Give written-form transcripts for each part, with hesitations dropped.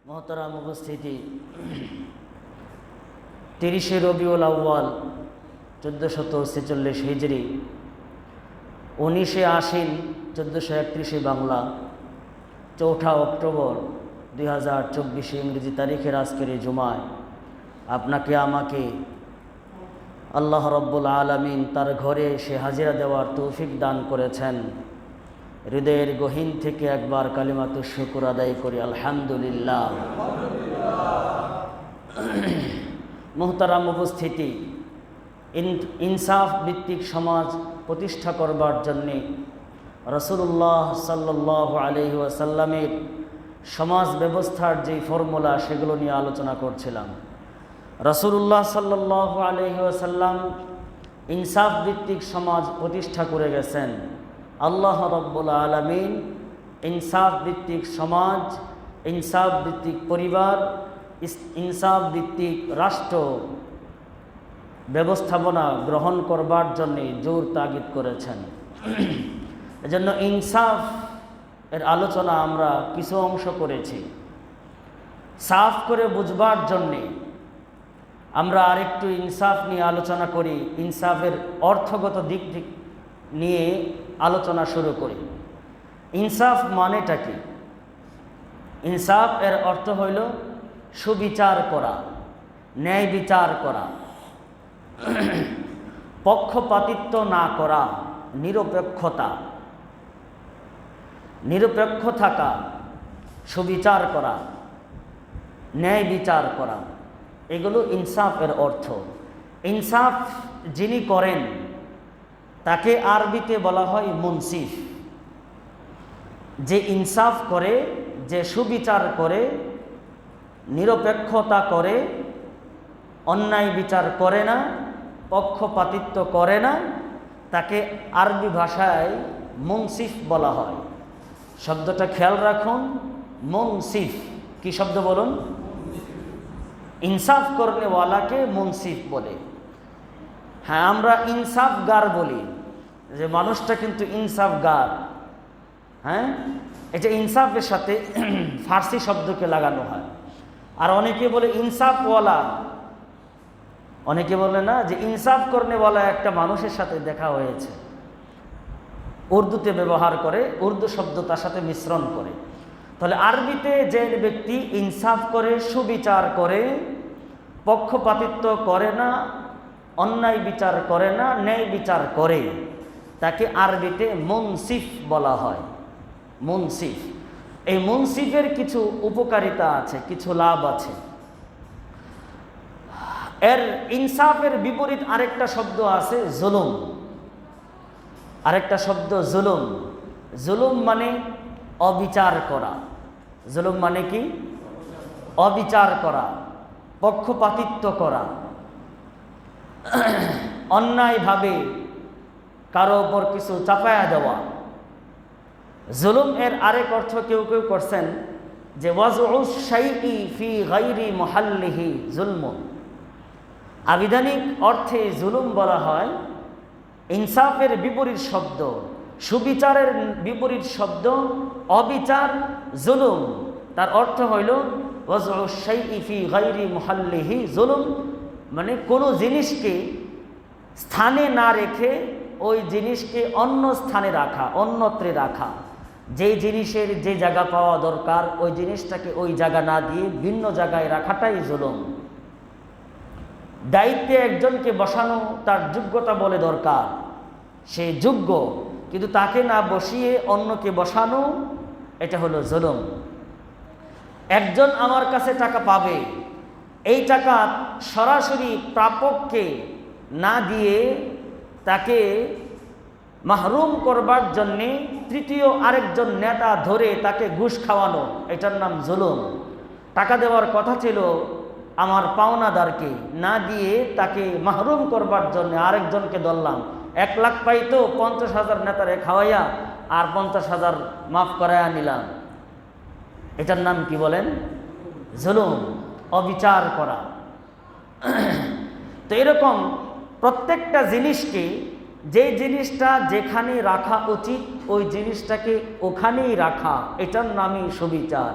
মহতারাম উপস্থিতি, 30শে রবিউল আউয়াল 1446 হিজরি, 19শে আশ্বিন 1431 বাংলা, 4 অক্টোবর 2024 ইংরেজি তারিখের আজকের এই জুমায় আপনাকে আমাকে আল্লাহ রব্বুল আলামিন তার ঘরে এসে হাজিরা দেওয়ার তৌফিক দান করেছেন। হৃদয়ের গহীন থেকে একবার কালিমাতুশ শুকর আদায় করি আলহামদুলিল্লাহ। মুহতারাম উপস্থিতি, ইনসাফ ভিত্তিক সমাজ প্রতিষ্ঠা করবার জন্যে রাসূলুল্লাহ সাল্লাল্লাহু আলাইহি ওয়াসাল্লামের সমাজ ব্যবস্থার যেই ফর্মুলা সেগুলো নিয়ে আলোচনা করছিলাম। রাসূলুল্লাহ সাল্লাল্লাহু আলাইহি ওয়াসাল্লাম ইনসাফ ভিত্তিক সমাজ প্রতিষ্ঠা করে গেছেন। আল্লাহ রব্বুল আলামিন ইনসাফ ভিত্তিক সমাজ, ইনসাফ ভিত্তিক পরিবার, ইনসাফ ভিত্তিক রাষ্ট্র ব্যবস্থাপনা গ্রহণ করবার জন্যে জোর তাগিদ করেছেন। এজন্য ইনসাফ এর আলোচনা আমরা কিছু অংশ করেছি। সাফ করে বুঝবার জন্যে আমরা আরেকটু ইনসাফ নিয়ে আলোচনা করি, ইনসাফের অর্থগত দিক নিয়ে আলোচনা শুরু করি। ইনসাফ মানেটা কি? ইনসাফ এর অর্থ হইল সুবিচার করা, ন্যায় বিচার করা, পক্ষপাতিত্ব না করা, নিরপেক্ষ থাকা, সুবিচার করা, ন্যায় বিচার করা, এগুলো ইনসাফের অর্থ। ইনসাফ যিনি করেন তাকে আরবিতে বলা হয় মুনসিফ। যে ইনসাফ করে, যে সুবিচার করে, নিরপেক্ষতা করে, অন্যায় বিচার করে না, পক্ষপাতিত্ব করে না, তাকে আরবি ভাষায় মুনসিফ বলা হয়। শব্দটা খেয়াল রাখুন, মুনসিফ। কি শব্দ বলুন? ইনসাফ করনেওয়ালাকে মুনসিফ বলে। হ্যাঁ, আমরা ইনসাফগার বলি, যে মানুষটা কিন্তু ইনসাফগার। হ্যাঁ, এটা ইনসাফের সাথে ফার্সি শব্দকে লাগানো হয়। আর অনেকে বলে ইনসাফওয়ালা, অনেকে বলে না যে ইনসাফ করনেওয়ালা একটা মানুষের সাথে দেখা হয়েছে, উর্দুতে ব্যবহার করে, উর্দু শব্দ তার সাথে মিশ্রণ করে। তাহলে আরবিতে যে ব্যক্তি ইনসাফ করে, সুবিচার করে, পক্ষপাতিত্ব করে না, অন্যায় বিচার করে না, ন্যায় বিচার করে, তাকে আরবিতে মুনসিফ বলা হয়। মুনসিফ। এই মুনসিফের কিছু উপকারিতা আছে, কিছু লাভ আছে। এর ইনসাফের বিপরীত আরেকটা শব্দ আছে জুলুম। আরেকটা শব্দ জুলুম। জুলুম মানে অবিচার করা। জুলুম মানে কি? অবিচার করা, পক্ষপাতিত্ব করা, অন্যায়ভাবে কারো ওপর কিছু চাপায়া দেওয়া। জুলুম এর আরেক অর্থ কেউ কেউ করছেন যে ওয়াজউস শাইই ফি গায়রি মুহাল্লিহি জুলমুন। আবিধানিক অর্থে জুলুম বলা হয় ইনসাফের বিপরীত শব্দ, সুবিচারের বিপরীত শব্দ অবিচার, জুলুম। তার অর্থ হইল ওয়াজউস শাইই ফি গায়রি মুহাল্লিহি জুলুম, মানে কোনো জিনিসকে স্থানে না রেখে ওই জিনিসকে অন্য স্থানে রাখা, অন্যত্রে রাখা। যেই জিনিসের যে জায়গা পাওয়া দরকার ওই জিনিসটাকে ওই জায়গা না দিয়ে ভিন্ন জায়গায় রাখাটাই জুলুম। দায়িত্বে একজনকে বসানো তার যোগ্যতা বলে দরকার, সে যোগ্য, কিন্তু তাকে না বসিয়ে অন্যকে বসানো, এটা হলো জুলুম। একজন আমার কাছে টাকা পাবে, এই টাকা সরাসরি প্রাপককে না দিয়ে তাকে মাহরুম করবার জন্যে তৃতীয় আরেকজন নেতা ধরে তাকে ঘুষ খাওয়ানো, এটার নাম জুলুম। টাকা দেওয়ার কথা ছিল আমার পাওনাদারকে, না দিয়ে তাকে মাহরুম করবার জন্য আরেকজনকে ধরলাম। 1 লাখ পাইতো, 50,000 নেতারে খাওয়াইয়া আর 50,000 মাফ করাইয়া নিলাম। এটার নাম কি বলেন? জুলুম, অবিচার করা। তো এরকম প্রত্যেকটা জিনিসকে, যে জিনিসটা যেখানে রাখা উচিত ওই জিনিসটাকে ওখানেই রাখা, এটার নামই সুবিচার।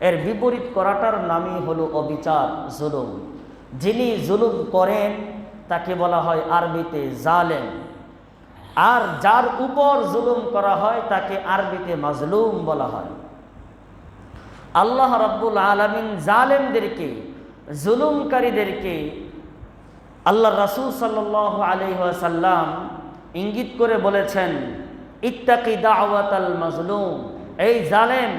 এর বিপরীত করাটার নামই হলো অবিচার, জুলুম। যিনি জুলুম করেন তাকে বলা হয় আরবিতে জালেম, আর যার উপর জুলুম করা হয় তাকে আরবিতে মাজলুম বলা হয়। আল্লাহ রাব্বুল আলামিন জালেমদেরকে, জুলুমকারীদেরকে আল্লাহ রাসূল সাল্লাল্লাহু আলাইহি ওয়াসাল্লাম ইঙ্গিত করে বলেছেন, ইত্তাকি দাওয়াতাল মাজলুম, এই জালেম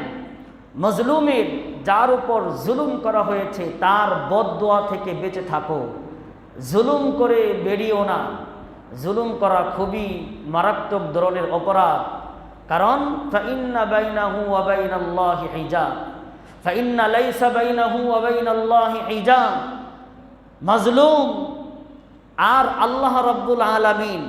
মজলুমের, যার উপর জুলুম করা হয়েছে তার বদদোয়া থেকে বেঁচে থাকো, জুলুম করে বেরিও না। জুলুম করা খুবই মারাত্মক ধরনের অপরাধ, কারণ ফাইন্না বাইনাহু ওয়া বাইনাল্লাহি হিজাব, ফাইন্না লাইসা বাইনাহু ওয়া বাইনাল্লাহি হিজাব। মাজলুম আর আল্লাহ রাব্বুল আলামিন,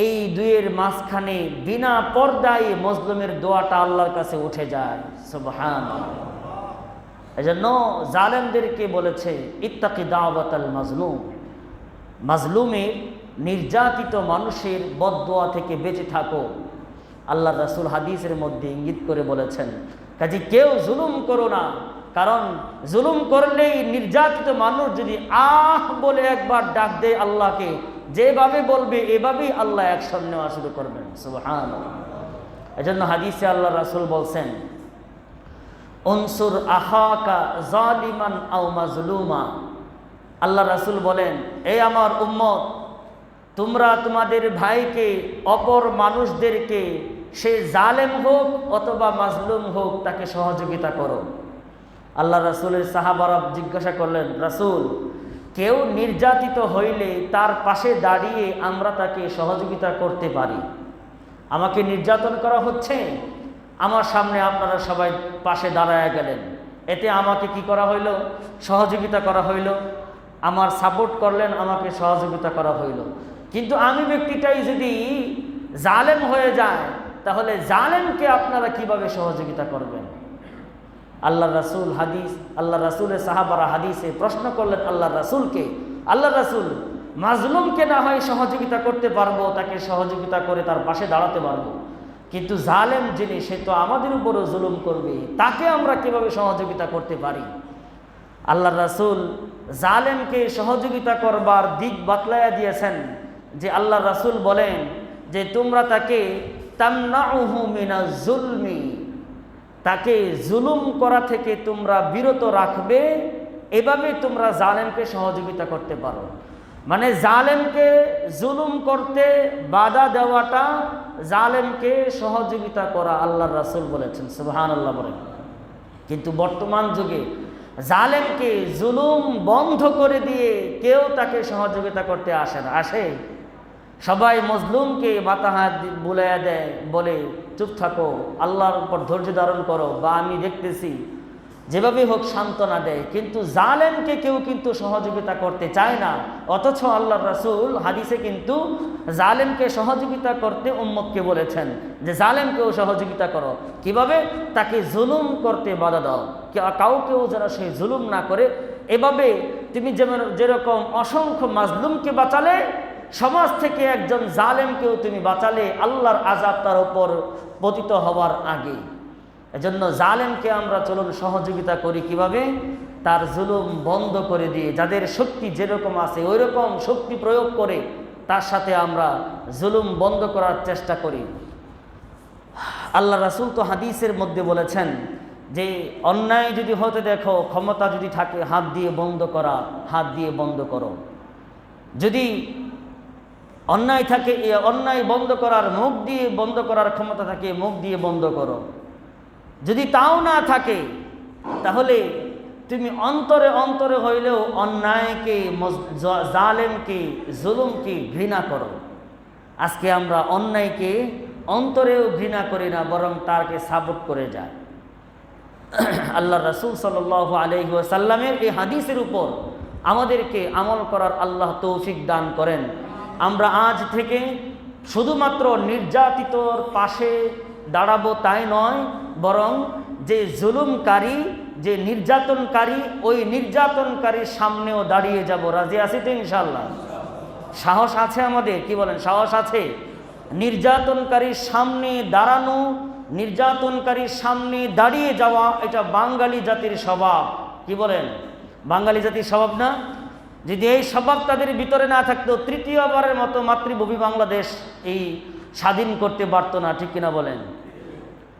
এই দুইয়ের মাঝখানে বিনা পর্দায় মজলুমের দোয়াটা আল্লাহর কাছে উঠে যায়। সুবহানাল্লাহ। এজন্য জালেমদেরকে বলেছে ইত্তাকি দাওয়াতাল মাজলুম, মাজলুমের, নির্যাতিত মানুষের বদদোয়া থেকে বেঁচে থাকো। আল্লাহ রাসূল হাদিসের মধ্যে ইঙ্গিত করে বলেছেন, কাজে কেউ জুলুম করো না, কারণ জুলুম করলেই নির্যাতিত মানুষ যদি আহ বলে একবার ডাক দেয় আল্লাহকে, যেভাবে বলবে এভাবেই আল্লাহ অ্যাকশন নেওয়া শুরু করবেন। সুবহানাল্লাহ। এজন্য হাদিসে আল্লাহ রাসূল বলছেন, উনসুর আখাকা জালিমান আও মাজলুমা। আল্লাহ রাসূল বলেন, এই আমার উম্মত, তোমরা তোমাদের ভাইকে, অপর মানুষদেরকে, সে জালেম হোক অথবা মাজলুম হোক, তাকে সহযোগিতা করো। আল্লাহ রাসূলের সাহাবারা জিজ্ঞাসা করলেন, রাসূল, কেউ নির্যাতিত হইলে তার পাশে দাঁড়িয়ে আমরা তাকে সহযোগিতা করতে পারি। আমাকে নির্যাতন করা হচ্ছে, আমার সামনে আপনারা সবাই পাশে দাঁড়ায় গেলেন, এতে আমাকে কি করা হইল? সহযোগিতা করা হইল। আমার সাপোর্ট করলেন, আমাকে সহযোগিতা করা হইল। কিন্তু আমি ব্যক্তিটাই যদি জালেম হয়ে যায়, তাহলে জালেমকে আপনারা কিভাবে সহযোগিতা করবেন? আল্লাহ রাসূল আল্লাহ রাসূলের সাহাবারা হাদিসে প্রশ্ন করলেন আল্লাহ রাসূলকে, আল্লাহ রাসূল, মাজলুমকে না হয় সহযোগিতা করতে পারবো, তাকে সহযোগিতা করে তার পাশে দাঁড়াতে পারবো, কিন্তু জালেম যিনি, সে তো আমাদের উপরও জুলুম করবে, তাকে আমরা কিভাবে সহযোগিতা করতে পারি? আল্লাহ রাসূল জালেমকে সহযোগিতা করবার দিক বাতলায়া দিয়েছেন, যে আল্লাহ রাসূল বলেন যে তোমরা তাকে তামনাউহু মিনাজ জুলমি, তাকে জুলুম করা থেকে তোমরা বিরত রাখবে, এভাবে তোমরা জালেমকে সহযোগিতা করতে পারো। মানে জালেমকে জুলুম করতে বাধা দেওয়াটা জালেমকে সহযোগিতা করা, আল্লাহর রাসূল বলেছেন। সুবহানাল্লাহ বলেন। কিন্তু বর্তমান যুগে জালেমকে জুলুম বন্ধ করে দিয়ে কেউ তাকে সহযোগিতা করতে আসে না। আসে সবাই মজলুমকে মাথা হাত বুলাইয়া দেয়, বলে চুপ থাকো, আল্লাহর উপর ধৈর্য ধারণ করো, বা আমি দেখতেছি, যেভাবে হোক সান্ত্বনা দেয়, কিন্তু জালেমকে কেউ কিন্তু সহযোগিতা করতে চায় না। অথচ আল্লাহর রাসূল হাদিসে কিন্তু জালেমকে সহযোগিতা করতে উম্মতকে বলেছেন যে জালেমকেও সহযোগিতা করো। কিভাবে? তাকে জুলুম করতে বাধা দাও, কাউকেও যেন সে জুলুম না করে। এভাবে তুমি যেরকম অসংখ্য মাজলুমকে বাঁচালে, সমাজ থেকে একজন জালেমকেও তুমি বাঁচালে আল্লাহর আযাব তার উপর পতিত হওয়ার আগে। এজন্য জালেমকে আমরা চলুন সহযোগিতা করি কিভাবে? তার জুলুম বন্ধ করে দিয়ে, যাদের শক্তি যেরকম আছে ওই রকম শক্তি প্রয়োগ করে তার সাথে আমরা জুলুম বন্ধ করার চেষ্টা করি। আল্লাহ রাসূল তো হাদিসের মধ্যে বলেছেন যে অন্যায় যদি হতে দেখো, ক্ষমতা যদি থাকে হাত দিয়ে বন্ধ করা, হাত দিয়ে বন্ধ করো। যদি অন্যায় থাকে, অন্যায় বন্ধ করার, মুখ দিয়ে বন্ধ করার ক্ষমতা থাকে, মুখ দিয়ে বন্ধ করো। যদি তাও না থাকে, তাহলে তুমি অন্তরে অন্তরে হইলেও অন্যায়কে, জালেমকে, জুলুমকে ঘৃণা করো। আজকে আমরা অন্যায়কে অন্তরেও ঘৃণা করি না, বরং তারকে সাপোর্ট করে যায়। আল্লাহ রাসূল সাল্লাল্লাহু আলাইহি ওয়াসাল্লামের এই হাদিসের উপর আমাদেরকে আমল করার আল্লাহ তৌফিক দান করেন। আমরা আজ থেকে শুধুমাত্র নির্যাতিতর পাশে দাঁড়াবো তাই নয়, বরং যে জুলুমকারী, যে নির্যাতনকারী, ওই নির্যাতনকারীর সামনেও দাঁড়িয়ে যাব। রাজি আছি তো ইনশাআল্লাহ? সাহস আছে আমাদের? কি বলেন, সাহস আছে? নির্যাতনকারীর সামনে দাঁড়ানো, নির্যাতনকারীর সামনে দাঁড়িয়ে যাওয়া এটা বাঙালি জাতির স্বভাব। কি বলেন? বাঙালি জাতির স্বভাব না? যদি এই স্বভাব তাদের ভিতরে না থাকতো, তৃতীয়বারের মতো মাতৃভূমি বাংলাদেশ এই স্বাধীন করতে পারত না। ঠিক কিনা বলেন?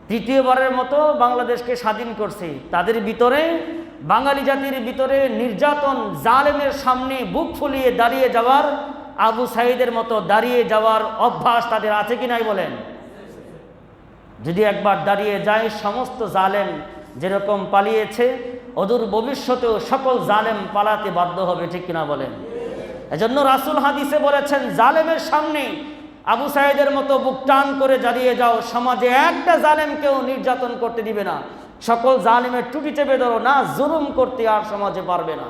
তৃতীয়বারের মতো বাংলাদেশকে স্বাধীন করছে। তাদের ভিতরে, বাঙালি জাতির ভিতরে নির্যাতন, জালেমের সামনে বুক ফুলিয়ে দাঁড়িয়ে যাওয়ার, আবু সাঈদের মতো দাঁড়িয়ে যাওয়ার অভ্যাস তাদের আছে কি নাই বলেন? যদি একবার দাঁড়িয়ে যায়, সমস্ত জালেম যেরকম পালিয়েছে, অদূর ভবিষ্যতেও সকল জালেম পালাতে বাধ্য হবে। ঠিক কিনা বলেন? এজন্য রাসূল হাদিসে বলেছেন, জালেমের সামনে আবু সাঈদের মতো বুক টান করে দাঁড়িয়ে যাও, সমাজে একটা জালেমকেও নির্যাতন করতে দিবে না। সকল জালেমের টুটি চেপে ধরো, না জুলুম করতে আর সমাজে পারবে না।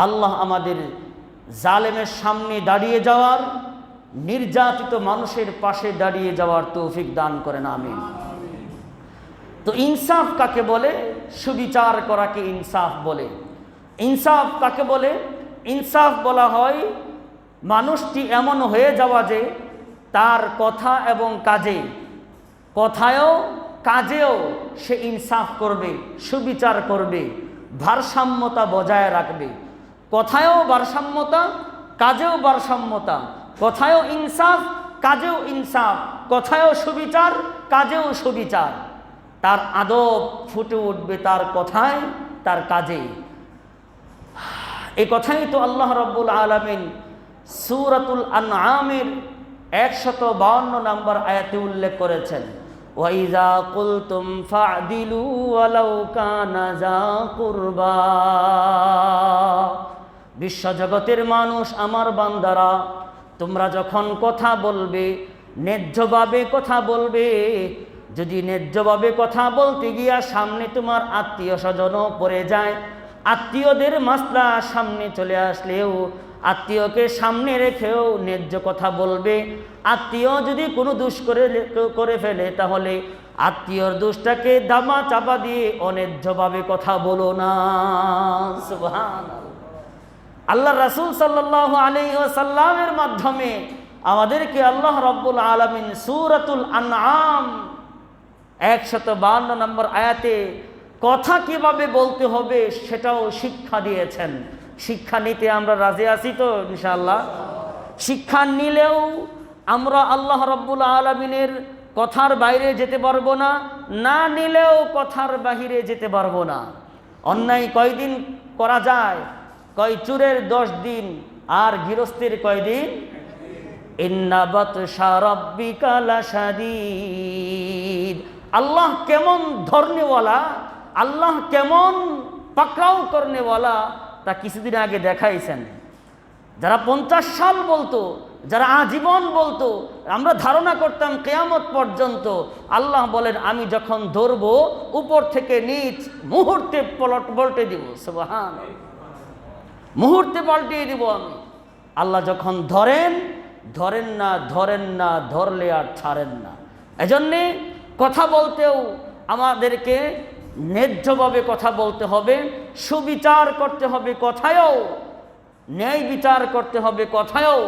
আল্লাহ আমাদের জালেমের সামনে দাঁড়িয়ে যাওয়ার, নির্যাতিত মানুষের পাশে দাঁড়িয়ে যাওয়ার তৌফিক দান করেন, আমিন। তো ইনসাফ কাকে বলে? সুবিচার করাকে ইনসাফ বলে। ইনসাফ কাকে বলে? ইনসাফ বলা হয় মানুষটি এমন হয়ে যাওয়া যে তার কথা এবং কাজে, কথায়ও কাজেও সে ইনসাফ করবে, সুবিচার করবে, ভারসাম্যতা বজায় রাখবে। কথায়ও ভারসাম্যতা, কাজেও ভারসাম্যতা, কথায়ও ইনসাফ, কাজেও ইনসাফ, কথায়ও সুবিচার, কাজেও সুবিচার। তার আদব ফুটে উঠবে তার কথায়, তার কাজে। এই কথাই তো আল্লাহ রাব্বুল আলামিন সূরাতুল আনআমের 152 নম্বর আয়াতে উল্লেখ করেছেন, ওয়াইযা কুলতুম ফা'দিলু ওয়ালাউ কানা যা কুরবা। বিশ্বজগতের মানুষ, আমার বান্দারা, তোমরা যখন কথা বলবে, ন্যায্যভাবে কথা বলবে। যদি ন্যায্যভাবে কথা বলতে গিয়া সামনে তোমার আত্মীয় স্বজনও পড়ে যায়, আত্মীয়দের মাসলা সামনে চলে আসলেও আত্মীয়কে সামনে রেখেও ন্যায্য কথা বলবে। আত্মীয় যদি কোনো দোষ করে ফেলে, তাহলে আত্মীয়র দোষটাকে দামা চাপা দিয়ে অন্যায্যভাবে কথা বলো না। সুবহানাল্লাহ। আল্লাহ রাসূল সাল্লাল্লাহু আলাইহি ওয়াসাল্লামের মাধ্যমে আমাদেরকে আল্লাহ রাব্বুল আলামিন সূরাতুল আনআম 152 নম্বর আয়াতে কথা কিভাবে বলতে হবে সেটাও শিক্ষা দিয়েছেন। শিক্ষা নিতে আমরা রাজি আছি তো ইনশাআল্লাহ? শিক্ষা নিলেও আমরা আল্লাহ রাব্বুল আলামিনের কথার বাইরে যেতে পারবো না, না নিলেও কথার বাহিরে যেতে পারবো না। অন্যায় কয়দিন করা যায়? কয় চুরের 10 দিন, আর গৃহস্থের কয়দিন? ইন্না বাতশা রাব্বিকা লাশাদীদ। আল্লাহ কেমন ধরনেওয়ালা, আল্লাহ কেমন পাকড়াও করনেওয়ালা তা কিছুদিন আগে দেখাইছেন। যারা 50 সাল বলতো, যারা আজীবন বলতো, আমরা ধারণা করতাম কিয়ামত পর্যন্ত। আল্লাহ বলেন, আমি যখন ধরবো উপর থেকে নিচ মুহূর্তে পাল্টে দিব। সুবহানাল্লাহ। মুহূর্তে পাল্টিয়ে দিব আমি। আল্লাহ যখন ধরেন, ধরেন না, ধরেন না, ধরলে আর ছাড়েন না। এজন্যে কথা বলতেও আমাদেরকে ন্যায্যভাবে কথা বলতে হবে, সুবিচার করতে হবে কথায়ও, ন্যায় বিচার করতে হবে কথায়ও।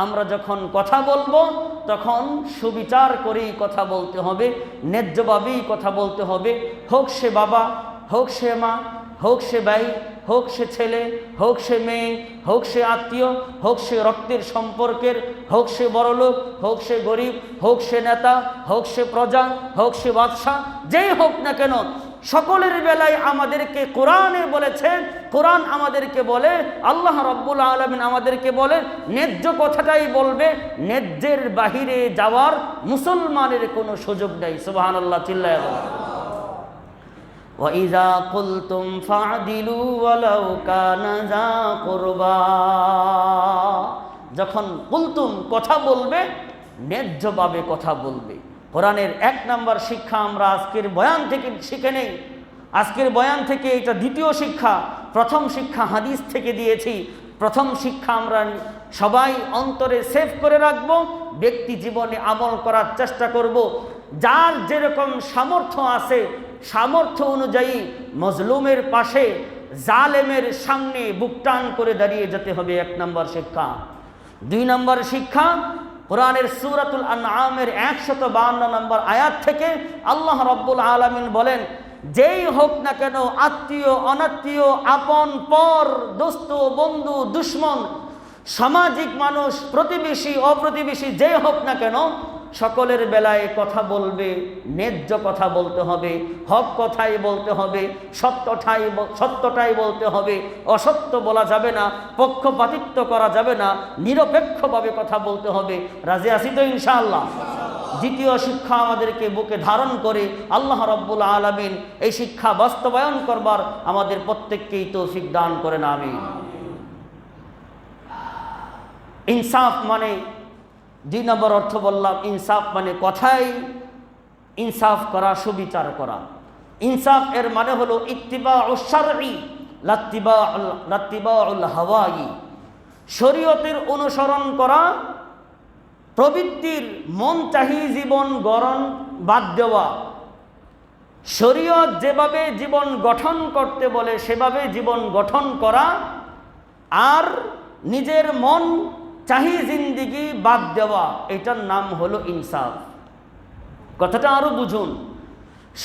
আমরা যখন কথা বলবো তখন সুবিচার করেই কথা বলতে হবে, ন্যায্যভাবেই কথা বলতে হবে। হোক সে বাবা, হোক সে মা, হোক সে ভাই, হোক সে ছেলে, হোক সে মেয়ে, হোক সে আত্মীয়, হোক সে রক্তের সম্পর্কের, হোক সে বড়লোক, হোক সে গরিব, হোক সে নেতা, হোক সে প্রজা, হোক সে বাদশাহ, যেই হোক না কেন, সকলের বেলায় আমাদেরকে কোরআনে বলেছে, কোরআন আমাদেরকে বলে, আল্লাহ রাব্বুল আলামিন আমাদেরকে বলে, ন্যায্য কথাটাই বলবে, ন্যায্যের বাহিরে যাওয়ার মুসলমানের কোনো সুযোগ নেই। সুবহানাল্লাহ, চিল্লায়া বলেন। وَإِذَا قُلْتُمْ فَاعْدِلُوا وَلَوْ كَانَ ذَا قُرْبَى। যখন কুলতুম কথা বলবে, ন্যায্যভাবে কথা বলবে। কোরআনের 1 নম্বর শিক্ষা আমরা আজকের বয়ান থেকে শিখে নেই। আজকের বয়ান থেকে এটা দ্বিতীয় শিক্ষা। প্রথম শিক্ষা হাদিস থেকে দিয়েছি। প্রথম শিক্ষা আমরা সবাই অন্তরে সেভ করে রাখবো, ব্যক্তি জীবনে আমল করার চেষ্টা করব। যার যেরকম সামর্থ্য আছে, সামর্থ্য অনুযায়ী মজলুমের পাশে, জালেমের সামনে বুক টান করে দাঁড়িয়ে যেতে হবে। 1 নম্বর শিক্ষা। 2 নম্বর শিক্ষা, কোরআনের সূরাতুল আনআমের 152 নম্বর আয়াত থেকে আল্লাহ রাব্বুল আলামিন বলেন, যেই হোক না কেন, আত্মীয় অনাত্মীয়, আপন পর, দোস্ত বন্ধু দুশ্মন, সামাজিক মানুষ, প্রতিবেশী অপ্রতিবেশী, যেই হোক না কেন, সকলের বেলায় কথা বলবে, ন্যায্য কথা বলতে হবে, হক কথাই বলতে হবে, সত্যটাই বলতে হবে, অসত্য বলা যাবে না, পক্ষপাতিত্ব করা যাবে না, নিরপেক্ষভাবে কথা বলতে হবে। রাজি আছি তো ইনশাআল্লাহ? দ্বিতীয় শিক্ষা আমাদেরকে বুকে ধারণ করে আল্লাহ রাব্বুল আলামিন এই শিক্ষা বাস্তবায়ন করবার আমাদের প্রত্যেককেই তৌফিক দান করেন, আমিন। ইনসাফ মানে, 2 নম্বর অর্থ বললাম, ইনসাফ মানে কথাই ইনসাফ করা, সুবিচার করা। ইনসাফ এর মানে হলো ইত্তিবাউশ শারঈ লাত্তিবাউল হাওয়াই, শরীয়তের অনুসরণ করা, প্রবৃত্তির মন চাহি জীবন গড়ন বাদ দেওয়া। শরীয়ত যেভাবে জীবন গঠন করতে বলে সেভাবে জীবন গঠন করা, আর নিজের মন চাহি জিন্দিগি বাদ দেওয়া, এটার নাম হলো ইনসাফ। কথাটা আরো বুঝুন।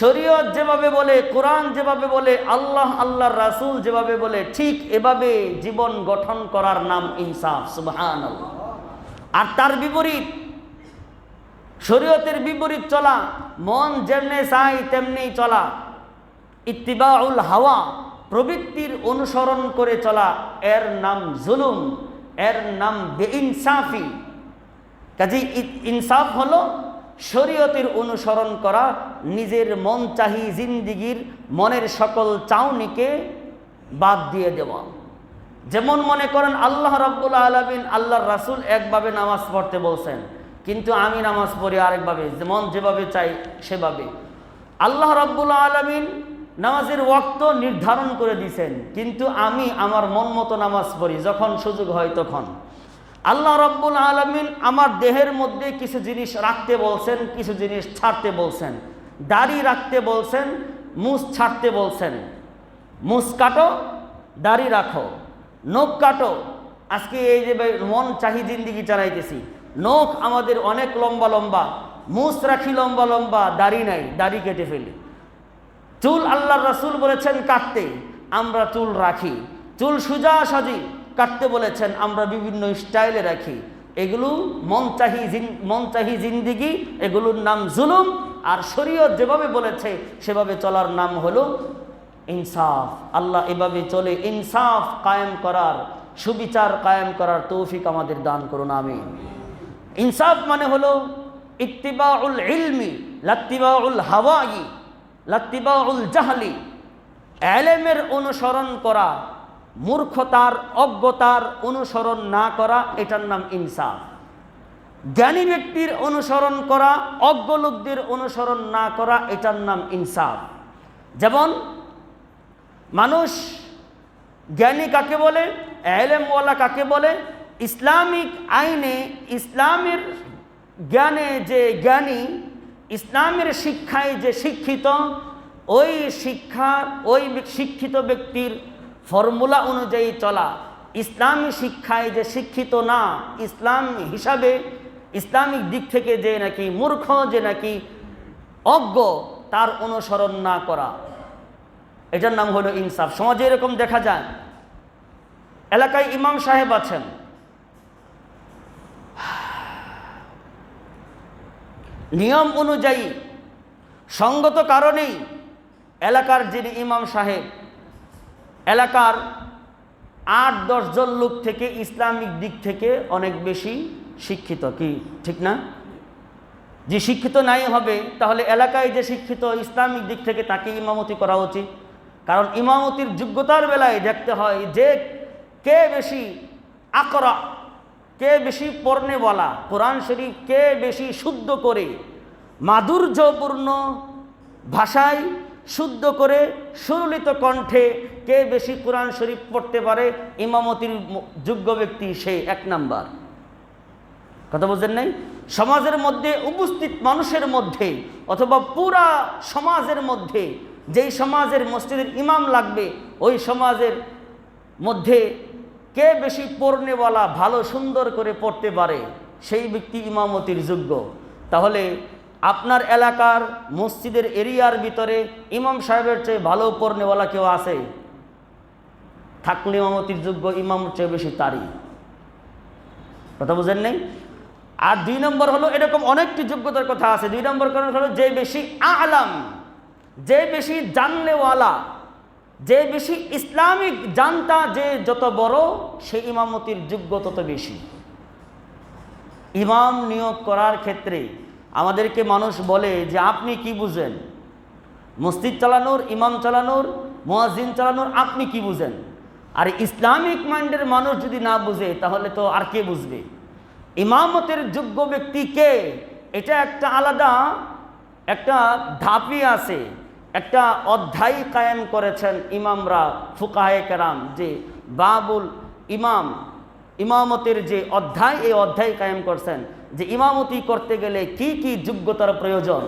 শরীয়ত যেভাবে বলে, কোরআন যেভাবে বলে, আল্লাহর রাসূল যেভাবে বলে, ঠিক এভাবে জীবন গঠন করার নাম ইনসাফ। সুবহানাল্লাহ। আর তার বিপরীত, শরীয়তের বিপরীত চলা, মন যেমনি চাই তেমনি চলা, ইত্তিবাউল হাওয়া, প্রবৃত্তির অনুসরণ করে চলা, এর নাম জুলুম, এর নাম বেইনসাফি। কাজে ইনসাফ হলো শরীয়তের অনুসরণ করা, নিজের মন চাহি জিন্দিগির মনের সকল চাউনিকে বাদ দিয়ে দেওয়া। যেমন মনে করেন আল্লাহ রাব্বুল আলামিন, আল্লাহর রাসূল একভাবে নামাজ পড়তে বলছেন, কিন্তু আমি নামাজ পড়ি আরেকভাবে, মন যেভাবে চাই সেভাবে। আল্লাহ রাব্বুল আলামিন নামাজের ওয়াক্ত নির্ধারণ করে দিয়েছেন, কিন্তু আমি আমার মন মতো নামাজ পড়ি, যখন সুযোগ হয় তখন। আল্লাহ রাব্বুল আলামিন আমার দেহের মধ্যে কিছু জিনিস রাখতে বলছেন, কিছু জিনিস ছাড়তে বলছেন। দাড়ি রাখতে বলছেন, মুছ ছাড়তে বলছেন। মুছ কাটো, দাড়ি রাখো, নখ কাটো। আজকে এই যে মন চাহি জিন্দিগি চালাইতেছি, নখ আমাদের অনেক লম্বা লম্বা, মুছ রাখি লম্বা লম্বা, দাড়ি নাই, দাড়ি কেটে ফেলি। চুল আল্লাহর রাসূল বলেছেন কাটতে, আমরা চুল রাখি। চুল সোজা সাজি কাটতে বলেছেন, আমরা বিভিন্ন স্টাইলে রাখি। এগুলো মন চাহি জিন্দিগি, এগুলোর নাম জুলুম। আর শরীয়ত যেভাবে বলেছে সেভাবে চলার নাম হলো ইনসাফ। আল্লাহ এভাবে চলে ইনসাফ কায়েম করার, সুবিচার কায়েম করার তৌফিক আমাদের দান করুন, আমিন। ইনসাফ মানে হলো ইত্তিবাউল ইলমি লাত্তিবাউল হাওয়াই লাত্তিবাউল জাহলি, ইলমের অনুসরণ করা, মূর্খতার অজ্ঞতার অনুসরণ না করা, এটার নাম ইনসাফ। জ্ঞানী ব্যক্তির অনুসরণ করা, অজ্ঞ লোকদের অনুসরণ না করা, এটার নাম ইনসাফ। যেমন মানুষ জ্ঞানী কাকে বলে, ইলমওয়ালা কাকে বলে? ইসলামিক আইনে, ইসলামের জ্ঞানে যে জ্ঞানী, ইসলামের শিক্ষায় যে শিক্ষিত, ওই শিক্ষিত ব্যক্তির ফর্মুলা অনুযায়ী চলা। ইসলামী শিক্ষায় যে শিক্ষিত না, ইসলাম হিসাবে ইসলামিক দিক থেকে যে নাকি মূর্খ, যে নাকি অজ্ঞ, তার অনুসরণ না করা, এটার নাম হলো ইনসাফ। সমাজে এরকম দেখা যায়, এলাকায় ইমাম সাহেব আছেন, নিয়ম অনুযায়ী সঙ্গত কারণেই এলাকার যিনি ইমাম সাহেব, এলাকার 8-10 জন লোক থেকে ইসলামিক দিক থেকে অনেক বেশি শিক্ষিত, কি ঠিক না? যে শিক্ষিত নাই হবে, তাহলে এলাকায় যে শিক্ষিত ইসলামিক দিক থেকে তাকে ইমামতি করা উচিত। কারণ ইমামতির যোগ্যতার বেলায় দেখতে হয় যে কে বেশি আকরা, কে বেশি পড়নে বলা, কোরআন শরীফ কে বেশি শুদ্ধ করে, মাধুর্যপূর্ণ ভাষায় শুদ্ধ করে সুললিত কণ্ঠে কে বেশি কোরআন শরীফ পড়তে পারে, ইমামতির যোগ্য ব্যক্তি সে 1 নাম্বার। কথা বুঝেন নাই? সমাজের মধ্যে উপস্থিত মানুষের মধ্যে অথবা পুরা সমাজের মধ্যে, যেই সমাজের মসজিদের ইমাম লাগবে, ওই সমাজের মধ্যে কে বেশি পড়নেওয়ালা, ভালো সুন্দর করে পড়তে পারে, সেই ব্যক্তি ইমামতির যোগ্য। তাহলে আপনার এলাকার মসজিদের এরিয়ার ভিতরে ইমাম সাহেবের চেয়ে ভালো পড়নেওয়ালা কেউ আছে? থাকলে ইমামতির যোগ্য ইমামের চেয়ে বেশি তারই। কথা বুঝেন নেই? আর 2 নম্বর হলো, এরকম অনেকটি যোগ্যতার কথা আছে। 2 নম্বর কারণ হলো যে বেশি আলাম, যে বেশি জানলেওয়ালা, যে বেশি ইসলামিক জানতা, যে যত বড়, সেই ইমামতির যোগ্য তত বেশি। ইমাম নিয়োগ করার ক্ষেত্রে আমাদেরকে মানুষ বলে যে আপনি কি বুঝেন মসজিদ চালানোর, ইমাম চালানোর, মুয়াজ্জিন চালানোর, আপনি কি বুঝেন? আর ইসলামিক মাইন্ডের মানুষ যদি না বুঝে তাহলে তো আর কে বুঝবে? ইমামতের যোগ্য ব্যক্তি কে, এটা একটা আলাদা একটা ধাপই আছে, একটা অধ্যায় কায়েম করেছেন ইমামরা, ফুকাহে কেরাম, যে বাবুল ইমাম, ইমামতের যে অধ্যায়, এই অধ্যায় কায়েম করছেন যে ইমামতি করতে গেলে কি কি যোগ্যতার প্রয়োজন।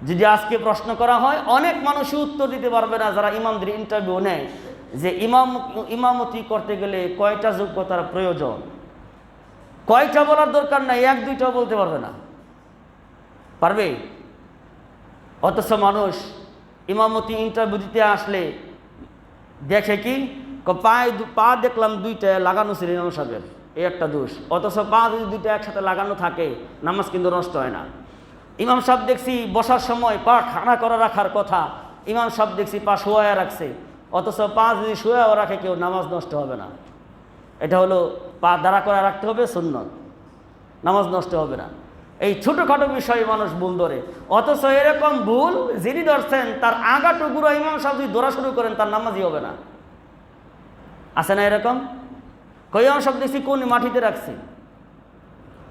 যদি আজকে প্রশ্ন করা হয়, অনেক মানুষই উত্তর দিতে পারবে না যারা ইমামদের ইন্টারভিউ নেয়, যে ইমামতি করতে গেলে কয়টা যোগ্যতার প্রয়োজন, কয়টা বলার দরকার নাই, 1-2টাও বলতে পারবে না। পারবে? অথচ মানুষ ইমামতি ইন্টারভিউ দিতে আসলে দেখে কি, পা দেখলাম 2টা লাগানো ছিল ইমাম সাহেবের, এই একটা দোষ। অথচ পা যদি 2টা একসাথে লাগানো থাকে নামাজ কিন্তু নষ্ট হয় না। ইমাম সাহেব দেখছি বসার সময় পা খাড়া করে রাখার কথা, ইমাম সাহেব দেখছি পা শোয়া রাখছে, অথচ পা যদি শোয়া রাখে কেউ, নামাজ নষ্ট হবে না। এটা হলো পা দাঁড়া করে রাখতে হবে সুন্নত, নামাজ নষ্ট হবে না। এই ছোটোখাটো বিষয়ে মানুষ ভুল ধরে, অথচ এরকম ভুল যিনি ধরছেন তার আগা টুকুরা ইমাম সাহেব যদি ধরা শুরু করেন তার নামাজই হবে না। আছে না এরকম? ইমাম সাহেব দেখছি কোন মাটিতে রাখছে,